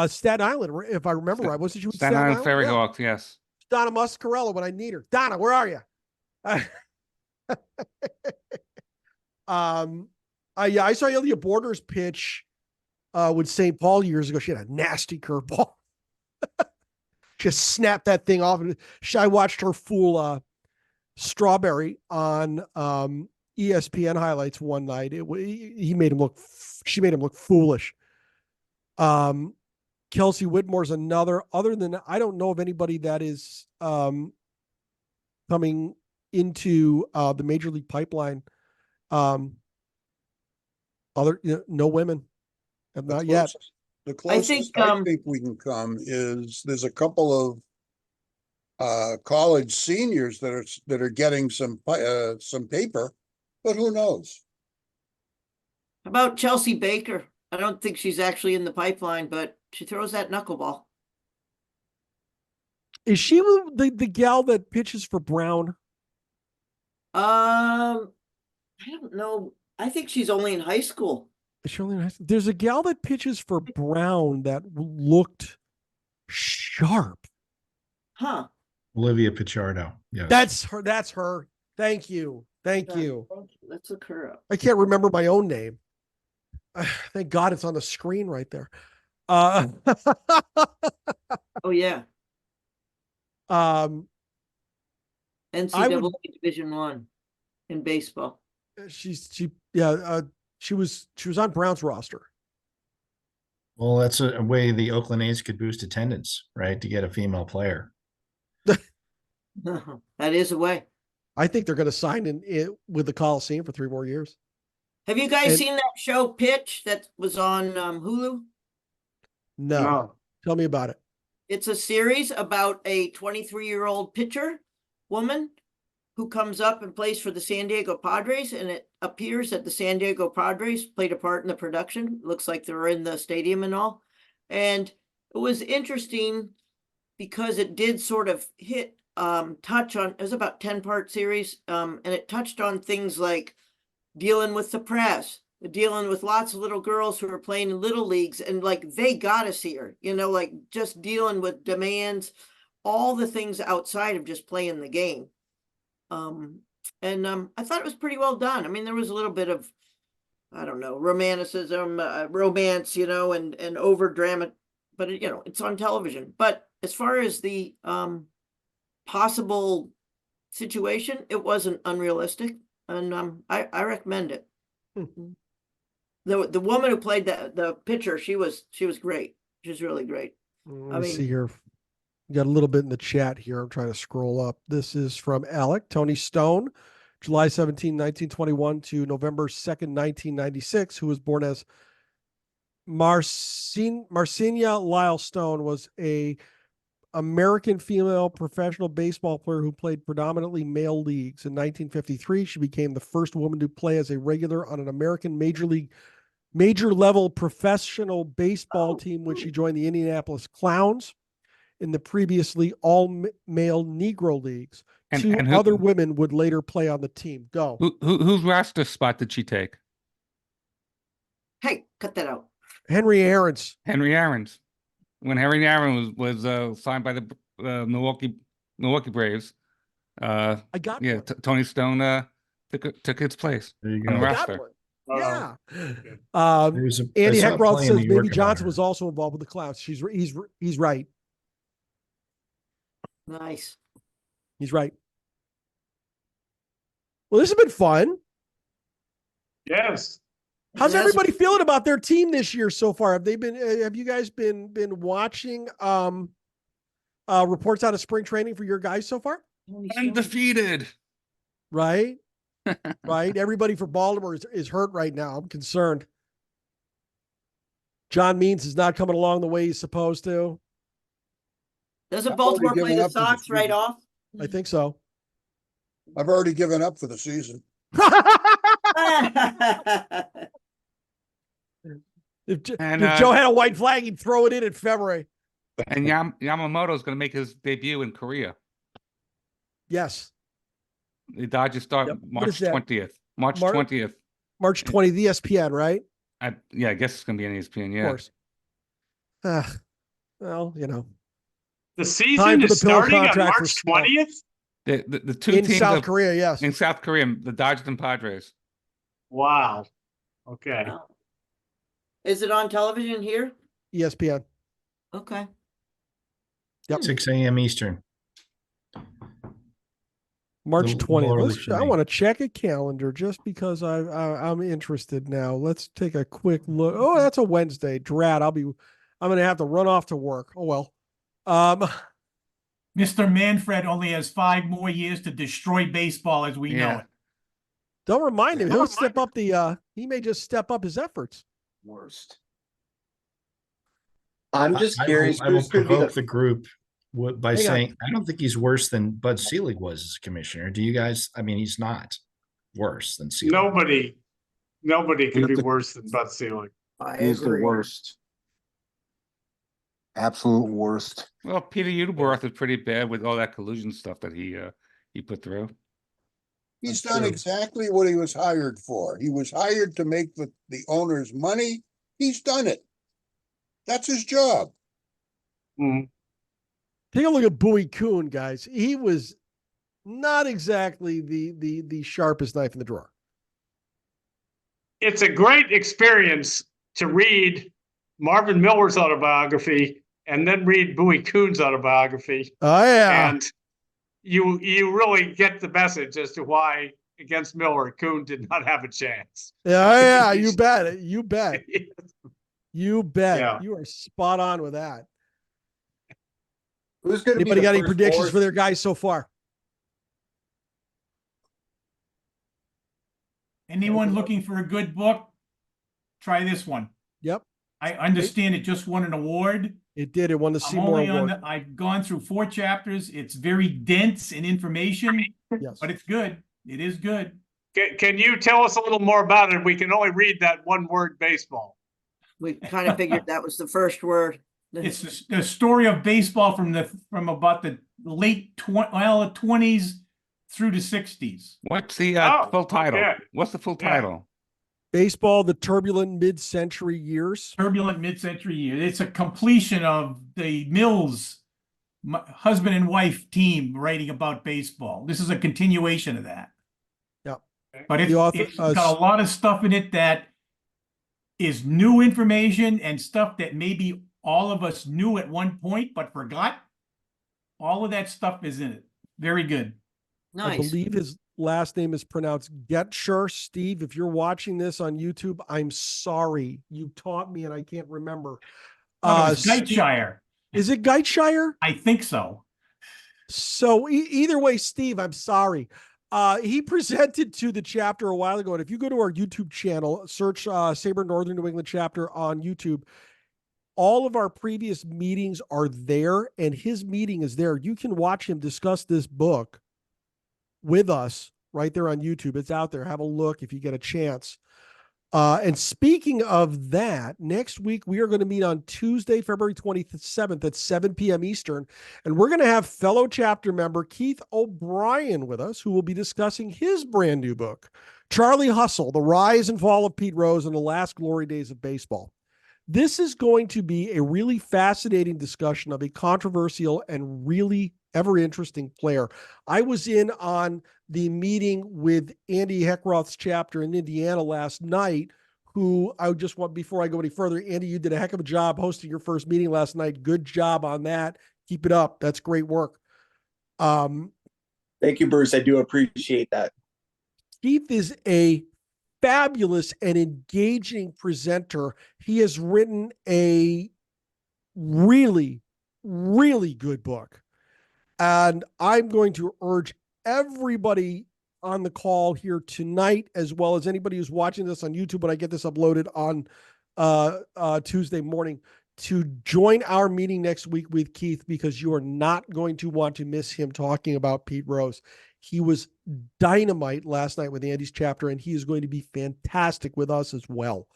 Staten Island, if I remember right. Wasn't she with Staten Island Fairy Yeah. Hawks, yes. Donna Muscarella when I need her. Donna, where are you? Yeah, I saw Ilya Borders pitch with St. Paul years ago. She had a nasty curveball. Just snapped that thing off. I watched her fool Strawberry on ESPN highlights one night. She made him look foolish. Kelsey Whitmore's another. Other than that, I don't know of anybody that is coming into the major league pipeline. No women, not yet. The closest I think we can come is there's a couple of college seniors that are getting some paper, but who knows? How about Chelsea Baker? I don't think she's actually in the pipeline, but she throws that knuckleball. Is she the gal that pitches for Brown? I don't know. I think she's only in high school. There's a gal that pitches for Brown that looked sharp. Huh. Olivia Pichardo. Yes. That's her. Thank you. Thank you. Let's look her up. I can't remember my own name. Thank God it's on the screen right there. Oh yeah. NCAA Division I in baseball. She was on Brown's roster. Well, that's a way the Oakland A's could boost attendance, right? To get a female player. That is a way. I think they're going to sign in with the Coliseum for 3 more years. Have you guys seen that show Pitch that was on Hulu? No. Tell me about it. It's a series about a 23-year-old pitcher woman who comes up and plays for the San Diego Padres, and it appears that the San Diego Padres played a part in the production. Looks like they're in the stadium and all. And it was interesting because it did sort of touch on, it was about 10-part series, and it touched on things like dealing with the press, dealing with lots of little girls who are playing in little leagues, and like they got to see her, like just dealing with demands, all the things outside of just playing the game. I thought it was pretty well done. I mean, there was a little bit of, I don't know, romanticism, romance, and over drama, but it's on television. But as far as the possible situation, it wasn't unrealistic, and I recommend it. The woman who played the pitcher, she was great. She was really great. Let me see here. We got a little bit in the chat here. I'm trying to scroll up. This is from Alec. Tony Stone, July 17, 1921 to November 2nd, 1996, who was born as Marcinia Lyle Stone, was a American female professional baseball player who played predominantly male leagues. In 1953, she became the first woman to play as a regular on an American major level professional baseball team when she joined the Indianapolis Clowns in the previously all-male Negro leagues. two other women would later play on the team. Go. Whose roster spot did she take? Hey, cut that out. Henry Aaron's. Henry Aaron's. When Henry Aaron was signed by the Milwaukee Braves, I got one. Tony Stone took its place There you on go. the I got roster. one. Yeah. There's a- Andy I saw a Heckroth play in says New Baby York about Johnson her. was also involved with the Clouds. He's right. Nice. He's right. Well, this has been fun. Yes. How's Yes. everybody feeling about their team this year so far? Have they been? Have you guys been watching reports out of spring training for your guys so far? Undefeated. Right, right. Everybody for Baltimore is hurt right now. I'm concerned. John Means is not coming along the way he's supposed to. Doesn't I've already Baltimore play given the up for the Sox right season. off? I think so. I've already given up for the season. If And, Joe had a white flag, he'd throw it in February. And Yamamoto is going to make his debut in Korea. Yes. The Dodgers start Yep. What March is that? 20th. March Mar- 20th. March 20th, ESPN, right? I guess it's going to be on ESPN. Of Yeah. course. Well, you know. The Time season for is the pill starting on contract for March Snow. 20th? The two In teams South Korea, yes. in South Korea, the Dodgers and Padres. Wow. Okay. Is it on television here? ESPN. Okay. Yep. 6 a.m. Eastern. March The 20th. more Let's, the I want to check a calendar just because I'm interested now. Let's take a quick look. Oh, that's a Wednesday. Drat. I'm going to have to run off to work. Oh, well. Mr. Manfred only has 5 more years to destroy baseball as we know it. Don't remind him. He'll step up he may just step up his efforts. Worst. I'm just I curious will who's going to be provoke the group by Hang on. saying I don't think he's worse than Bud Selig was as a commissioner. Do you guys? I mean, he's not worse than Selig. Nobody can be worse than Bud Selig. He's the worst. Absolute worst. Well, Peter Uteworth is pretty bad with all that collusion stuff that he put through. He's That's done true. exactly what he was hired for. He was hired to make the owners money. He's done it. That's his job. Mhm. Take a look at Bowie Kuhn, guys. He was not exactly the sharpest knife in the drawer. It's a great experience to read Marvin Miller's autobiography and then read Bowie Kuhn's autobiography. Oh, yeah. And you really get the message as to why against Miller, Kuhn did not have a chance. Yeah, you bet. You bet. You bet. Yeah. You are spot on with that. Who's going to be Anybody the got any first predictions force? for their guys so far? Anyone looking for a good book? Try this one. Yep. I understand it just won an award. It did. It won the I'm Seymour only Award. I've gone through 4 chapters. It's very dense in information, Yes. but it's good. It is good. Can you tell us a little more about it? We can only read that one word baseball. We kind of figured that was the first word. It's the story of baseball from about the late 20s through the 60s. What's the Oh, full title? okay. What's the full Yeah. title? Baseball, the turbulent mid-century years. Turbulent mid-century year. It's a completion of the Mills husband and wife team writing about baseball. This is a continuation of that. Yep. But The author- it's got a lot of stuff in it that is new information and stuff that maybe all of us knew at one point but forgot. All of that stuff is in it. Very good. I believe his last name is pronounced Getcher. Steve, if you're watching this on YouTube, I'm sorry. You taught me and I can't remember. It's Geitshire. Is it Geitshire? I think so. So either way, Steve, I'm sorry. He presented to the chapter a while ago. And if you go to our YouTube channel, search SABR Northern New England chapter on YouTube, all of our previous meetings are there and his meeting is there. You can watch him discuss this book with us right there on YouTube. It's out there. Have a look if you get a chance. And speaking of that, next week we are going to meet on Tuesday, February 27th at 7 p.m. Eastern. And we're going to have fellow chapter member Keith O'Brien with us, who will be discussing his brand new book, Charlie Hustle, The Rise and Fall of Pete Rose and the Last Glory Days of Baseball. This is going to be a really fascinating discussion of a controversial and really ever interesting player. I was in on the meeting with Andy Heckroth's chapter in Indiana last night, who I just want, before I go any further, Andy, you did a heck of a job hosting your first meeting last night. Good job on that. Keep it up. That's great work. Thank you, Bruce. I do appreciate that. Keith is a fabulous and engaging presenter. He has written a really, really good book. And I'm going to urge everybody on the call here tonight, as well as anybody who's watching this on YouTube when I get this uploaded on Tuesday morning, to join our meeting next week with Keith, because you are not going to want to miss him talking about Pete Rose. He was dynamite last night with Andy's chapter, and he is going to be fantastic with us as well.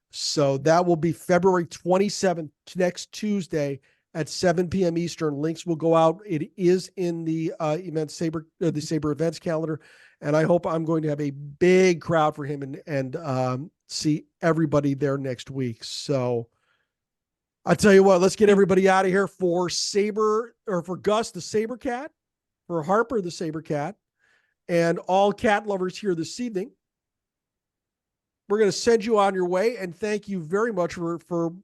So that will be February 27th, next Tuesday at 7 p.m. Eastern. Links will go out. It is in the event the SABR events calendar, and I hope I'm going to have a big crowd for him and see everybody there next week. So I'll tell you what, let's get everybody out of here. For Saber, or for Gus the Saber Cat, for Harper the Saber Cat, and all cat lovers here this evening, we're going to send you on your way, and thank you very much for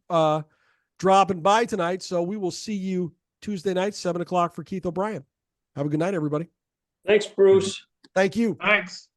dropping by tonight. So we will see you Tuesday night, 7 o'clock for Keith O'Brien. Have a good night, everybody. Thanks, Bruce. Thank you. Thanks.